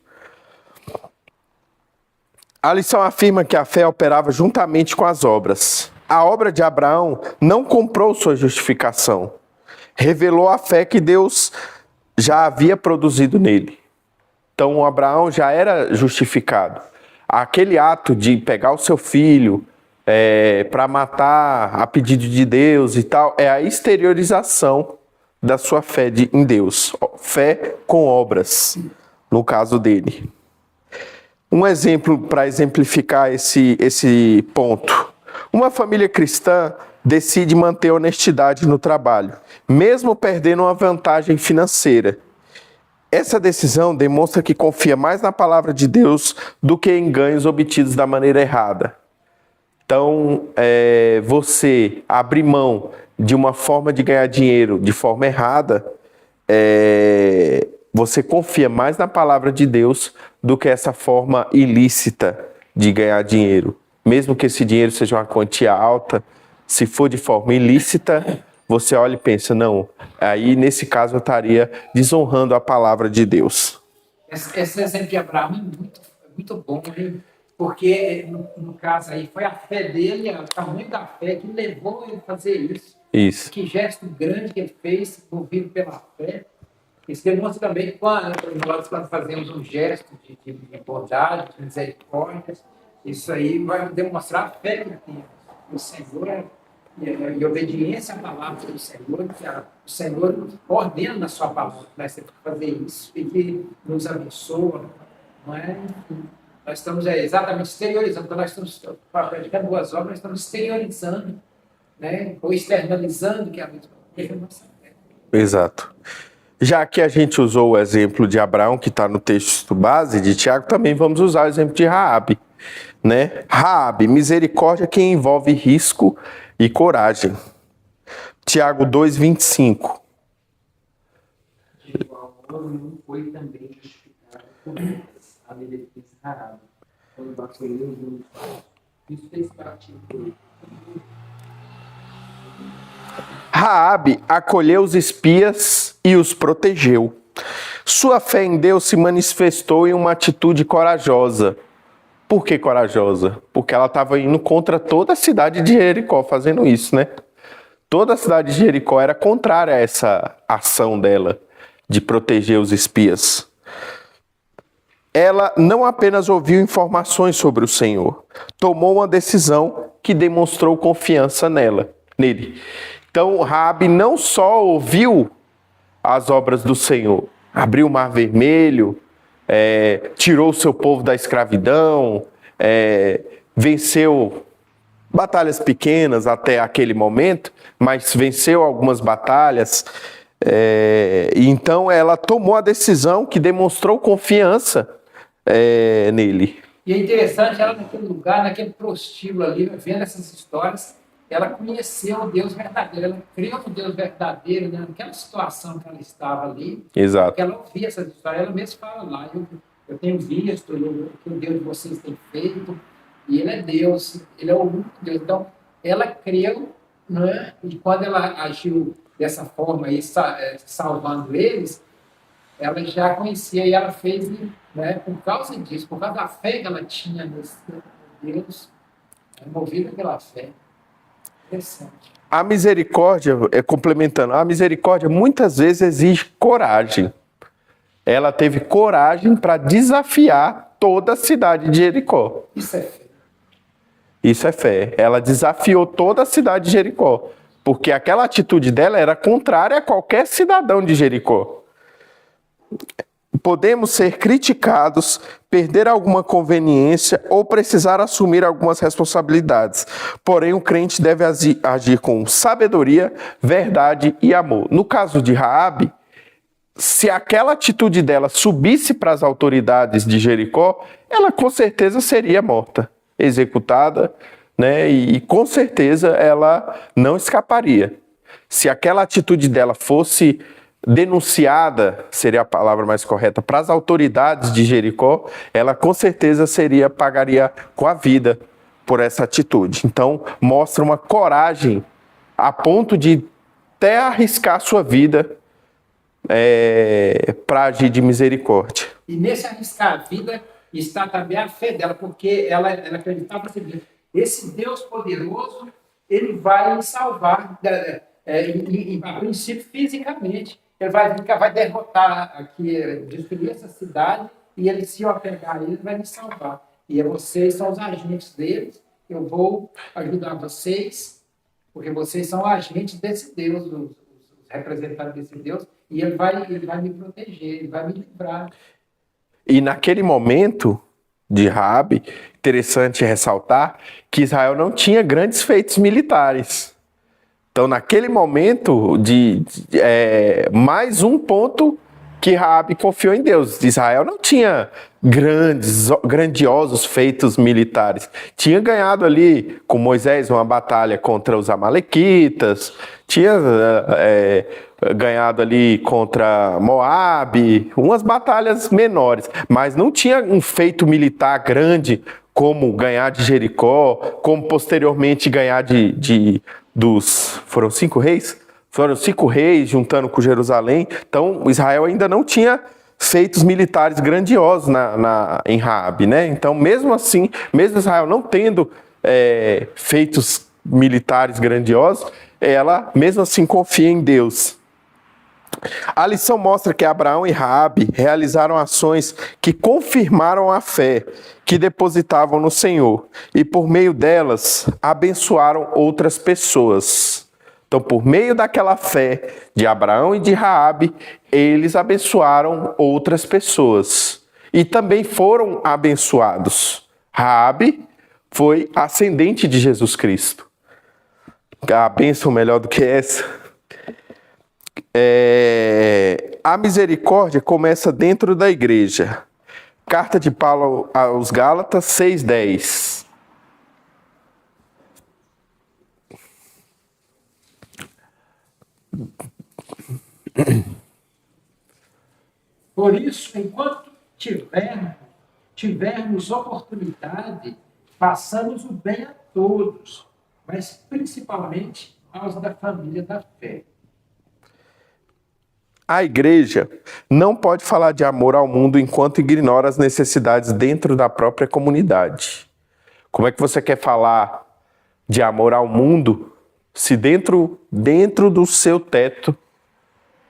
A lição afirma que a fé operava juntamente com as obras. A obra de Abraão não comprou sua justificação. Revelou a fé que Deus já havia produzido nele. Então, Abraão já era justificado. Aquele ato de pegar o seu filho para matar a pedido de Deus e tal, é a exteriorização da sua fé em Deus. Fé com obras, no caso dele. Um exemplo para exemplificar esse ponto. Uma família cristã decide manter a honestidade no trabalho, mesmo perdendo uma vantagem financeira. Essa decisão demonstra que confia mais na palavra de Deus do que em ganhos obtidos da maneira errada. Então, você abrir mão de uma forma de ganhar dinheiro de forma errada, você confia mais na palavra de Deus do que essa forma ilícita de ganhar dinheiro. Mesmo que esse dinheiro seja uma quantia alta, se for de forma ilícita, você olha e pensa, não, aí nesse caso eu estaria desonrando a palavra de Deus. Esse exemplo de Abraão é muito bom, né? Porque no caso aí foi a fé dele, o tamanho da fé que levou ele a fazer isso. Isso. Que gesto grande que ele fez, movido pela fé. Isso demonstra também que quando fazemos um gesto de bondade, de misericórdia, isso aí vai demonstrar a fé que tem no Senhor e obediência à palavra do Senhor, que o Senhor ordena na sua palavra, nós temos que fazer isso e que nos abençoa, não é? Nós estamos exatamente exteriorizando, quando nós estamos praticando boas obras, nós estamos exteriorizando, né? Ou externalizando, que é a mesma coisa, nossa fé. Exato. Já que a gente usou o exemplo de Abraão, que está no texto base de Tiago, também vamos usar o exemplo de Raabe, né? Raabe, misericórdia que envolve risco e coragem. Tiago 2:25. De igual modo, não foi também justificado por eles, a meretriz Raabe, quando bateu no isso fez parte do Raabe acolheu os espias e os protegeu. Sua fé em Deus se manifestou em uma atitude corajosa. Por que corajosa? Porque ela estava indo contra toda a cidade de Jericó fazendo isso, né? Toda a cidade de Jericó era contrária a essa ação dela de proteger os espias. Ela não apenas ouviu informações sobre o Senhor, tomou uma decisão que demonstrou confiança nele. Então, Raabe não só ouviu as obras do Senhor, abriu o Mar Vermelho, tirou o seu povo da escravidão, venceu batalhas pequenas até aquele momento, mas venceu algumas batalhas. Então, ela tomou a decisão que demonstrou confiança nele. E é interessante, ela naquele lugar, naquele prostíbulo ali, vendo essas histórias, ela conheceu o Deus verdadeiro, ela creu no Deus verdadeiro, né? Naquela situação que ela estava ali. Exato. Porque ela ouvia essas histórias, ela mesma fala lá, eu tenho visto o que o Deus de vocês tem feito, e Ele é Deus, Ele é o único Deus. Então, ela creu, né? E quando ela agiu dessa forma, aí, salvando eles, ela já conhecia e ela fez, né? Por causa disso, por causa da fé que ela tinha nesse Deus, movida pela fé. A misericórdia, complementando, a misericórdia muitas vezes exige coragem. Ela teve coragem para desafiar toda a cidade de Jericó. Isso é fé. Isso é fé. Ela desafiou toda a cidade de Jericó, porque aquela atitude dela era contrária a qualquer cidadão de Jericó. Podemos ser criticados, perder alguma conveniência ou precisar assumir algumas responsabilidades. Porém, o crente deve agir com sabedoria, verdade e amor. No caso de Raabe, se aquela atitude dela subisse para as autoridades de Jericó, ela com certeza seria morta, executada, né? E com certeza ela não escaparia. Se aquela atitude dela fosse denunciada, seria a palavra mais correta, para as autoridades de Jericó, ela com certeza pagaria com a vida por essa atitude. Então, mostra uma coragem a ponto de até arriscar sua vida para agir de misericórdia. E nesse arriscar a vida, está também a fé dela, porque ela acreditava no seguinte: esse Deus poderoso, ele vai me salvar, a princípio fisicamente. Ele vai derrotar aqui, destruir essa cidade, e ele, se eu apegar a ele, vai me salvar. E vocês são os agentes deles, eu vou ajudar vocês, porque vocês são agentes desse Deus, os representantes desse Deus, e ele vai me proteger, ele vai me livrar. E naquele momento de Raabe, interessante ressaltar que Israel não tinha grandes feitos militares. Então, naquele momento, mais um ponto que Raabe confiou em Deus. Israel não tinha grandiosos feitos militares. Tinha ganhado ali com Moisés uma batalha contra os amalequitas, tinha ganhado ali contra Moabe, umas batalhas menores, mas não tinha um feito militar grande como ganhar de Jericó, como posteriormente ganhar foram 5 reis? Foram 5 reis juntando com Jerusalém. Então, Israel ainda não tinha feitos militares grandiosos em Raabe, né? Então, mesmo assim, mesmo Israel não tendo feitos militares grandiosos, ela, mesmo assim, confia em Deus. A lição mostra que Abraão e Raabe realizaram ações que confirmaram a fé que depositavam no Senhor e, por meio delas, abençoaram outras pessoas. Então, por meio daquela fé de Abraão e de Raabe, eles abençoaram outras pessoas e também foram abençoados. Raabe foi ascendente de Jesus Cristo. A bênção melhor do que essa. A misericórdia começa dentro da igreja. Carta de Paulo aos Gálatas 6:10. Por isso, enquanto tivermos oportunidade, façamos o bem a todos, mas principalmente aos da família da fé. A igreja não pode falar de amor ao mundo enquanto ignora as necessidades dentro da própria comunidade. Como é que você quer falar de amor ao mundo se dentro do seu teto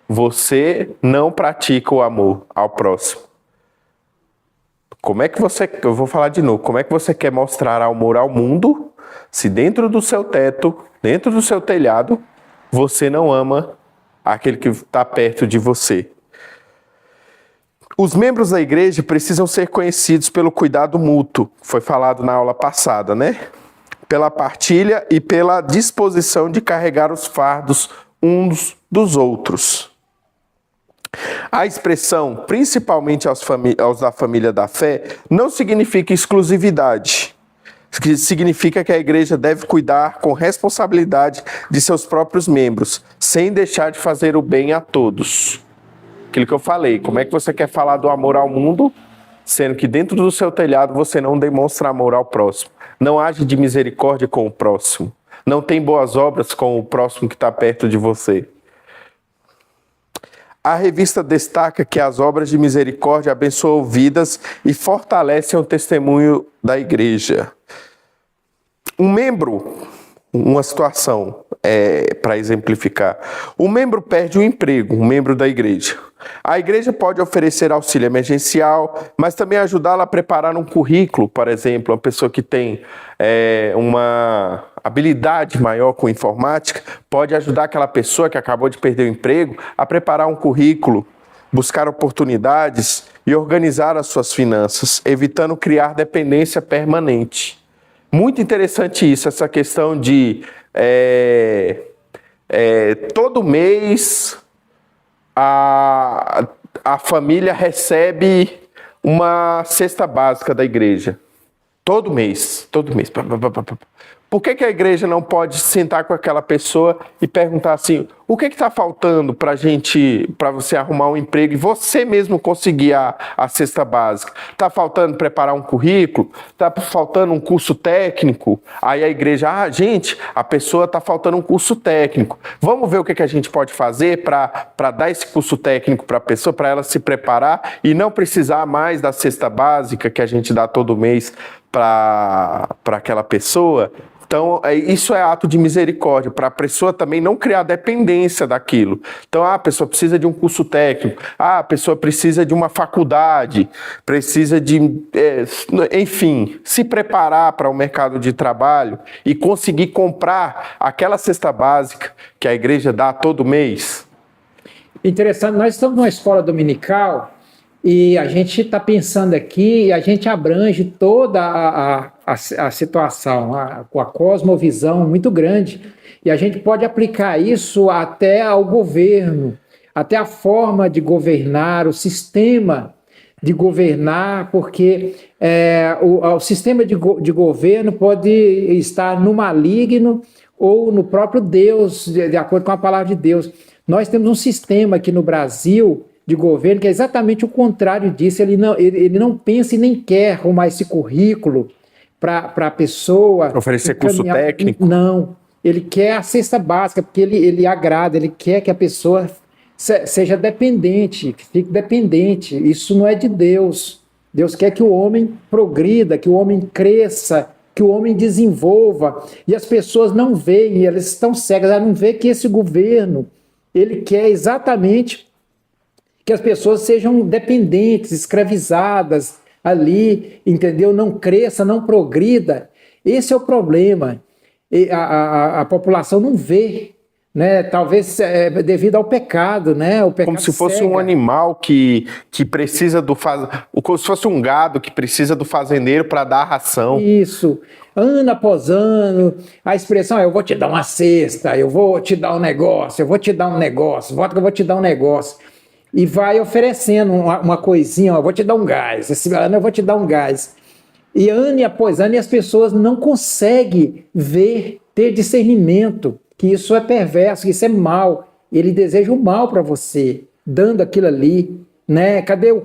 você não pratica o amor ao próximo? Eu vou falar de novo, como é que você quer mostrar amor ao mundo se dentro do seu teto, dentro do seu telhado, você não ama aquele que está perto de você? Os membros da igreja precisam ser conhecidos pelo cuidado mútuo, foi falado na aula passada, né? Pela partilha e pela disposição de carregar os fardos uns dos outros. A expressão, principalmente aos da família da fé, não significa exclusividade. Significa que a igreja deve cuidar com responsabilidade de seus próprios membros, sem deixar de fazer o bem a todos. Aquilo que eu falei, como é que você quer falar do amor ao mundo, sendo que dentro do seu telhado você não demonstra amor ao próximo, não age de misericórdia com o próximo, não tem boas obras com o próximo que está perto de você. A revista destaca que as obras de misericórdia abençoam vidas e fortalecem o testemunho da igreja. Uma situação para exemplificar. Um membro perde o emprego, um membro da igreja. A igreja pode oferecer auxílio emergencial, mas também ajudá-la a preparar um currículo, por exemplo, uma pessoa que tem uma habilidade maior com informática, pode ajudar aquela pessoa que acabou de perder o emprego a preparar um currículo, buscar oportunidades e organizar as suas finanças, evitando criar dependência permanente. Muito interessante isso, essa questão de todo mês a família recebe uma cesta básica da igreja. Todo mês. Por que a igreja não pode sentar com aquela pessoa e perguntar assim, o que está faltando para você arrumar um emprego e você mesmo conseguir a cesta básica? Está faltando preparar um currículo? Está faltando um curso técnico? Aí a igreja, gente, a pessoa está faltando um curso técnico. Vamos ver o que a gente pode fazer para dar esse curso técnico para a pessoa, para ela se preparar e não precisar mais da cesta básica que a gente dá todo mês para aquela pessoa. Então, isso é ato de misericórdia, para a pessoa também não criar dependência daquilo. Então, a pessoa precisa de um curso técnico, a pessoa precisa de uma faculdade, precisa de, enfim, se preparar para o mercado de trabalho e conseguir comprar aquela cesta básica que a igreja dá todo mês. Interessante, nós estamos numa escola dominical e a gente está pensando aqui e a gente abrange toda a situação, com a cosmovisão muito grande. E a gente pode aplicar isso até ao governo, até a forma de governar, o sistema de governar, porque o sistema de governo pode estar no maligno ou no próprio Deus, de acordo com a palavra de Deus. Nós temos um sistema aqui no Brasil de governo que é exatamente o contrário disso. Ele não pensa e nem quer arrumar esse currículo para a pessoa. Oferecer curso técnico? Não, ele quer a cesta básica, porque ele agrada, ele quer que a pessoa seja dependente, que fique dependente. Isso não é de Deus. Deus quer que o homem progrida, que o homem cresça, que o homem desenvolva. E as pessoas não veem, elas estão cegas, elas não veem que esse governo, ele quer exatamente que as pessoas sejam dependentes, escravizadas ali, entendeu? Não cresça, não progrida. Esse é o problema. A população não vê, né? Talvez devido ao pecado, né? O pecado como se fosse cega. Um animal que precisa como se fosse um gado que precisa do fazendeiro para dar a ração. Isso. Ano após ano, a expressão é: eu vou te dar uma cesta, eu vou te dar um negócio, eu vou te dar um negócio, volta que eu vou te dar um negócio. E vai oferecendo uma coisinha, eu vou te dar um gás, esse ano eu vou te dar um gás. E ano após ano, as pessoas não conseguem ver, ter discernimento, que isso é perverso, que isso é mal. Ele deseja o mal para você, dando aquilo ali, né? Cadê o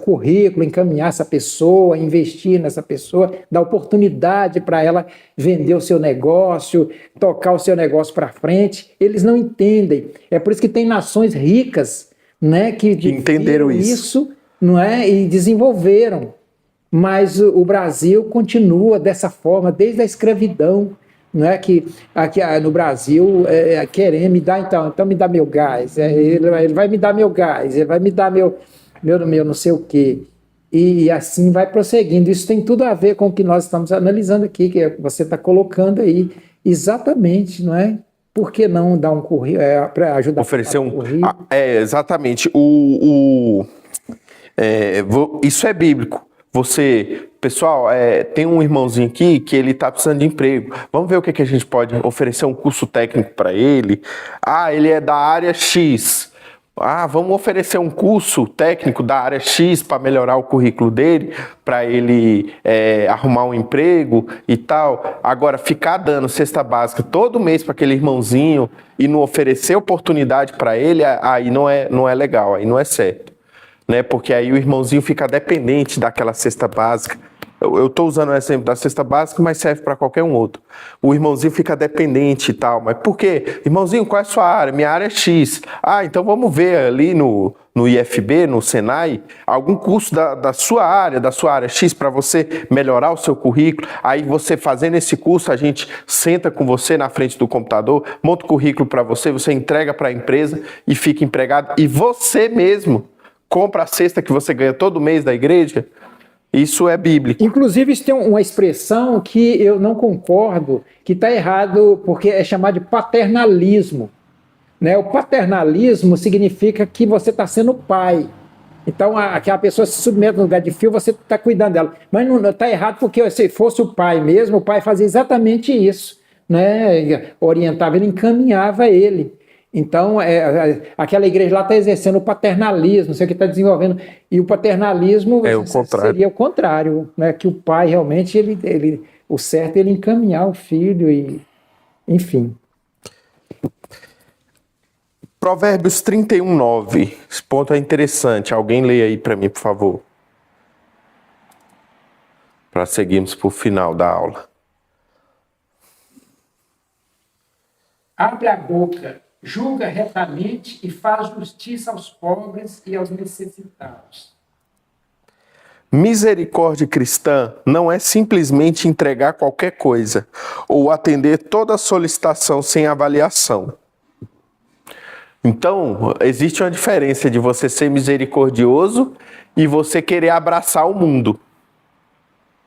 currículo, encaminhar essa pessoa, investir nessa pessoa, dar oportunidade para ela vender o seu negócio, tocar o seu negócio para frente? Eles não entendem. É por isso que tem nações ricas, né, que entenderam isso, não é, e desenvolveram. Mas o Brasil continua dessa forma desde a escravidão, não é, que aqui no Brasil querer me dar, então me dá meu gás, ele vai me dar meu gás, ele vai me dar meu não sei o quê, e assim vai prosseguindo. Isso tem tudo a ver com o que nós estamos analisando aqui, que você está colocando aí exatamente, não é? Por que não dar um currículo para ajudar oferecer a currículo? Exatamente. Isso é bíblico. Pessoal, tem um irmãozinho aqui que ele está precisando de emprego. Vamos ver o que a gente pode oferecer um curso técnico para ele. Ele é da área X. Vamos oferecer um curso técnico da área X para melhorar o currículo dele, para ele arrumar um emprego e tal. Agora, ficar dando cesta básica todo mês para aquele irmãozinho e não oferecer oportunidade para ele, aí não é legal, aí não é certo, né? Porque aí o irmãozinho fica dependente daquela cesta básica. Eu estou usando o exemplo da cesta básica, mas serve para qualquer um outro. O irmãozinho fica dependente e tal. Mas por quê? Irmãozinho, qual é a sua área? Minha área é X. Então vamos ver ali no IFB, no Senai, algum curso da sua área X, para você melhorar o seu currículo. Aí você fazendo esse curso, a gente senta com você na frente do computador, monta o currículo para você, você entrega para a empresa e fica empregado. E você mesmo compra a cesta que você ganha todo mês da igreja. Isso é bíblico. Inclusive, isso tem uma expressão que eu não concordo, que está errado, porque é chamado de paternalismo, né? O paternalismo significa que você está sendo pai. Então, aquela pessoa se submete no lugar de filho, você está cuidando dela. Mas não está errado, porque se fosse o pai mesmo, o pai fazia exatamente isso, né? Orientava ele, encaminhava ele. Então, aquela igreja lá está exercendo o paternalismo, não sei o que está desenvolvendo. E o paternalismo o contrário. seria o contrário, né? Que o pai realmente ele o certo é ele encaminhar o filho e, enfim. Provérbios 31:9. Esse ponto é interessante. Alguém lê aí para mim, por favor. Para seguirmos para o final da aula. Abre a boca, julga retamente e faz justiça aos pobres e aos necessitados. Misericórdia cristã não é simplesmente entregar qualquer coisa ou atender toda solicitação sem avaliação. Então, existe uma diferença de você ser misericordioso e você querer abraçar o mundo.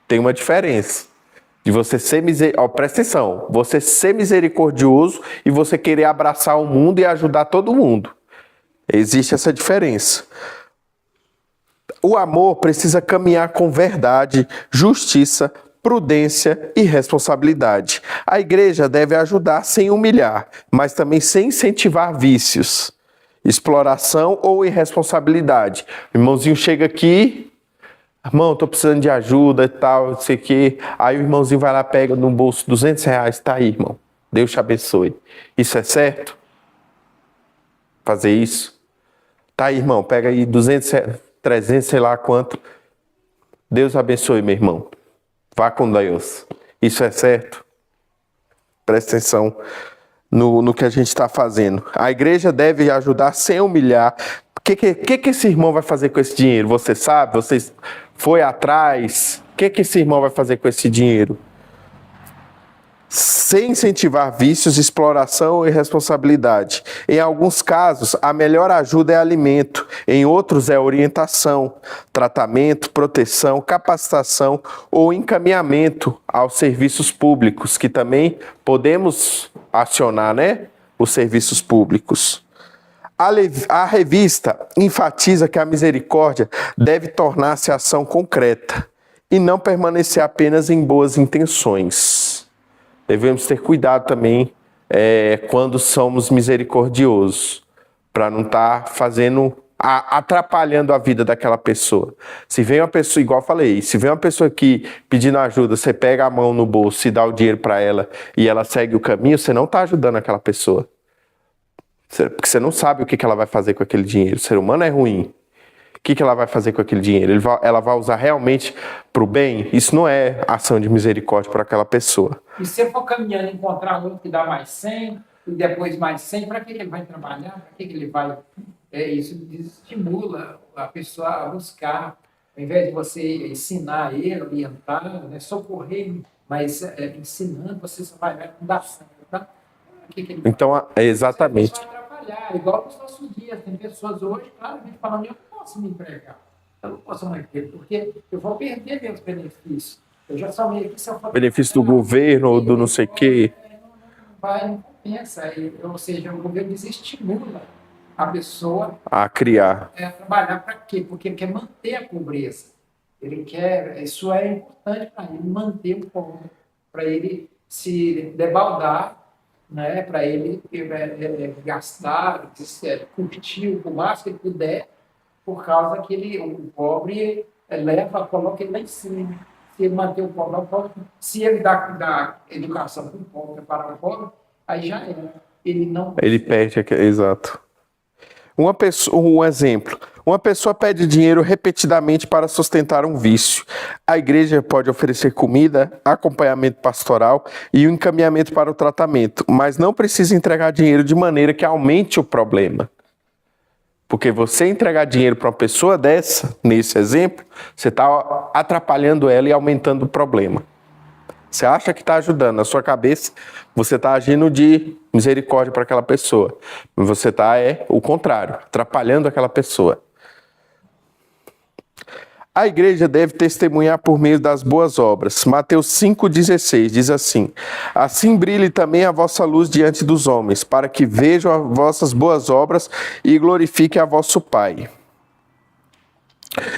Tem uma diferença. De você ser presta atenção, você ser misericordioso e você querer abraçar o mundo e ajudar todo mundo. Existe essa diferença. O amor precisa caminhar com verdade, justiça, prudência e responsabilidade. A igreja deve ajudar sem humilhar, mas também sem incentivar vícios, exploração ou irresponsabilidade. O irmãozinho chega aqui, irmão, tô precisando de ajuda e tal, não sei o quê. Aí o irmãozinho vai lá, pega no bolso R$200, tá aí, irmão. Deus te abençoe. Isso é certo? Fazer isso? Tá aí, irmão, pega aí 200, 300, sei lá quanto. Deus abençoe, meu irmão. Vá com Deus. Isso é certo? Presta atenção no que a gente está fazendo. A igreja deve ajudar sem humilhar. O que esse irmão vai fazer com esse dinheiro? Você sabe? Você foi atrás? O que esse irmão vai fazer com esse dinheiro? Sem incentivar vícios, exploração e responsabilidade. Em alguns casos, a melhor ajuda é alimento. Em outros, é orientação, tratamento, proteção, capacitação ou encaminhamento aos serviços públicos, que também podemos acionar, né? Os serviços públicos. A revista enfatiza que a misericórdia deve tornar-se ação concreta e não permanecer apenas em boas intenções. Devemos ter cuidado também quando somos misericordiosos, para não estar atrapalhando a vida daquela pessoa. Se vem uma pessoa, igual eu falei, se vem uma pessoa aqui pedindo ajuda, você pega a mão no bolso e dá o dinheiro para ela e ela segue o caminho, você não está ajudando aquela pessoa. Porque você não sabe o que ela vai fazer com aquele dinheiro. O ser humano é ruim. O que ela vai fazer com aquele dinheiro? Ela vai usar realmente para o bem? Isso não é ação de misericórdia para aquela pessoa. E se eu for caminhando e encontrar um que dá mais 100, e depois mais 100, para que ele vai trabalhar? Para que ele vai... Isso desestimula a pessoa a buscar. Ao invés de você ensinar ele, orientar, né, socorrer, mas ensinando, você só vai dar certo, tá? Então, exatamente. Você vai atrapalhar, igual nos nossos dias. Tem pessoas hoje, claramente, falando, eu não posso me empregar, eu não posso manter, porque eu vou perder meus benefícios. Eu já somei aqui, se eu for... Benefício do governo ou do não sei o quê. Não compensa. Ou seja, o governo desestimula a pessoa a criar. Trabalhar para quê? Porque ele quer manter a pobreza. Ele quer, isso é importante para ele, manter o pobre, para ele se debaldar, né? Para ele gastar, curtir o máximo que ele puder, por causa que o pobre coloca ele lá em cima. Se ele manter o pobre, se ele dá educação para o pobre, preparar o pobre, aí já era. Ele perde, exato. Um exemplo. Uma pessoa pede dinheiro repetidamente para sustentar um vício. A igreja pode oferecer comida, acompanhamento pastoral e o encaminhamento para o tratamento, mas não precisa entregar dinheiro de maneira que aumente o problema. Porque você entregar dinheiro para uma pessoa dessa, nesse exemplo, você está atrapalhando ela e aumentando o problema. Você acha que está ajudando, na sua cabeça você está agindo de misericórdia para aquela pessoa. Mas você está, o contrário, atrapalhando aquela pessoa. A igreja deve testemunhar por meio das boas obras. Mateus 5,16 diz assim: assim brilhe também a vossa luz diante dos homens, para que vejam as vossas boas obras e glorifiquem a vosso Pai.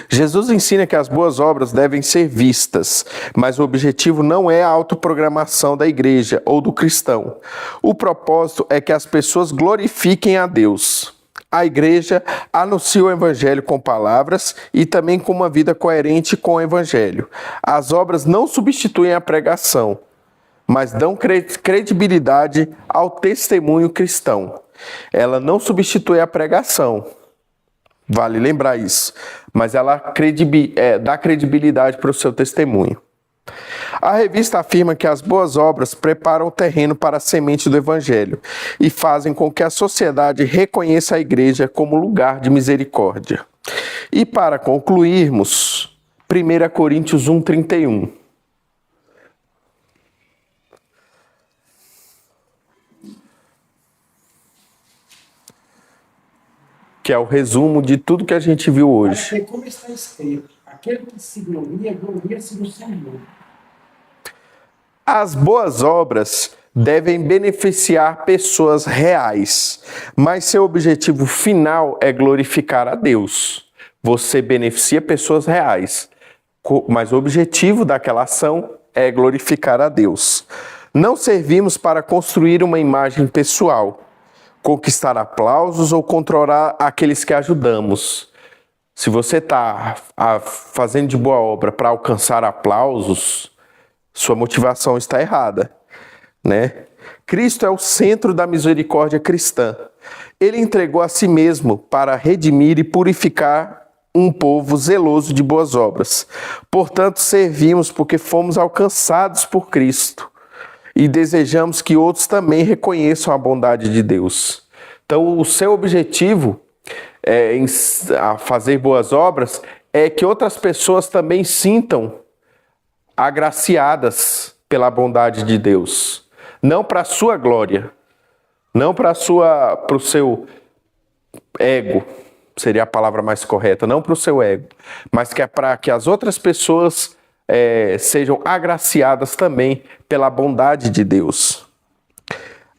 Jesus ensina que as boas obras devem ser vistas, mas o objetivo não é a autoprogramação da igreja ou do cristão. O propósito é que as pessoas glorifiquem a Deus. A igreja Anuncio o evangelho com palavras e também com uma vida coerente com o evangelho. As obras não substituem a pregação, mas dão credibilidade ao testemunho cristão. Ela não substitui a pregação, vale lembrar isso, mas ela dá credibilidade para o seu testemunho. A revista afirma que as boas obras preparam o terreno para a semente do Evangelho e fazem com que a sociedade reconheça a igreja como lugar de misericórdia. E para concluirmos, 1 Coríntios 1:31. Que é o resumo de tudo que a gente viu hoje. Porque como está escrito, aquele que se gloria-se no Senhor. As boas obras devem beneficiar pessoas reais, mas seu objetivo final é glorificar a Deus. Você beneficia pessoas reais, mas o objetivo daquela ação é glorificar a Deus. Não servimos para construir uma imagem pessoal, conquistar aplausos ou controlar aqueles que ajudamos. Se você está fazendo de boa obra para alcançar aplausos, sua motivação está errada, né? Cristo é o centro da misericórdia cristã. Ele entregou a si mesmo para redimir e purificar um povo zeloso de boas obras. Portanto, servimos porque fomos alcançados por Cristo e desejamos que outros também reconheçam a bondade de Deus. Então, o seu objetivo em fazer boas obras é que outras pessoas também sintam agraciadas pela bondade de Deus, não para a sua glória, não para o seu ego, seria a palavra mais correta, não para o seu ego, mas que é para que as outras pessoas sejam agraciadas também pela bondade de Deus.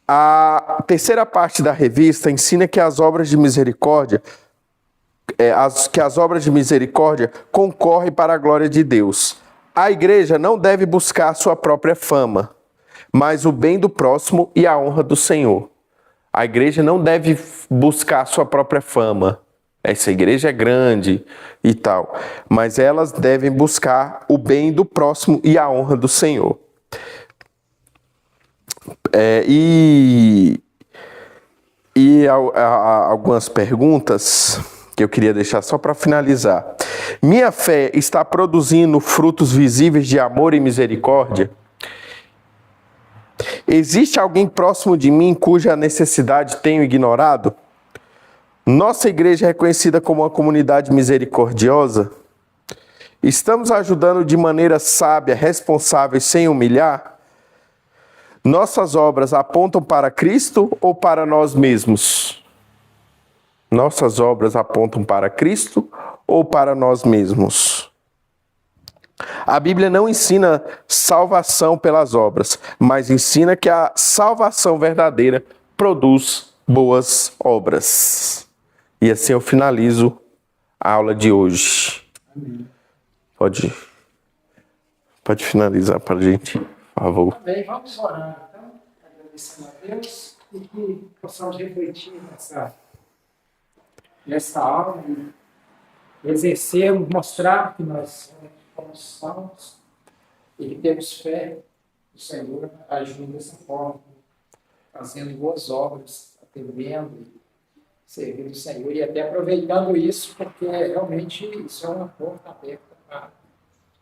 A terceira parte da revista ensina que as obras de misericórdia concorrem para a glória de Deus. A igreja não deve buscar sua própria fama, mas o bem do próximo e a honra do Senhor. A igreja não deve buscar sua própria fama. Essa igreja é grande e tal, mas elas devem buscar o bem do próximo e a honra do Senhor. Algumas perguntas que eu queria deixar só para finalizar. Minha fé está produzindo frutos visíveis de amor e misericórdia? Existe alguém próximo de mim cuja necessidade tenho ignorado? Nossa igreja é reconhecida como uma comunidade misericordiosa? Estamos ajudando de maneira sábia, responsável e sem humilhar? Nossas obras apontam para Cristo ou para nós mesmos? Nossas obras apontam para Cristo ou para nós mesmos? A Bíblia não ensina salvação pelas obras, mas ensina que a salvação verdadeira produz boas obras. E assim eu finalizo a aula de hoje. Amém. Pode finalizar para a gente, por favor. Amém. Vamos orar, então, agradecendo a Deus e que possamos refletir nessa aula e exercermos, mostrar que nós somos salvos e que temos fé no Senhor, agindo dessa forma, fazendo boas obras, atendendo, servindo o Senhor e até aproveitando isso, porque realmente isso é uma porta aberta para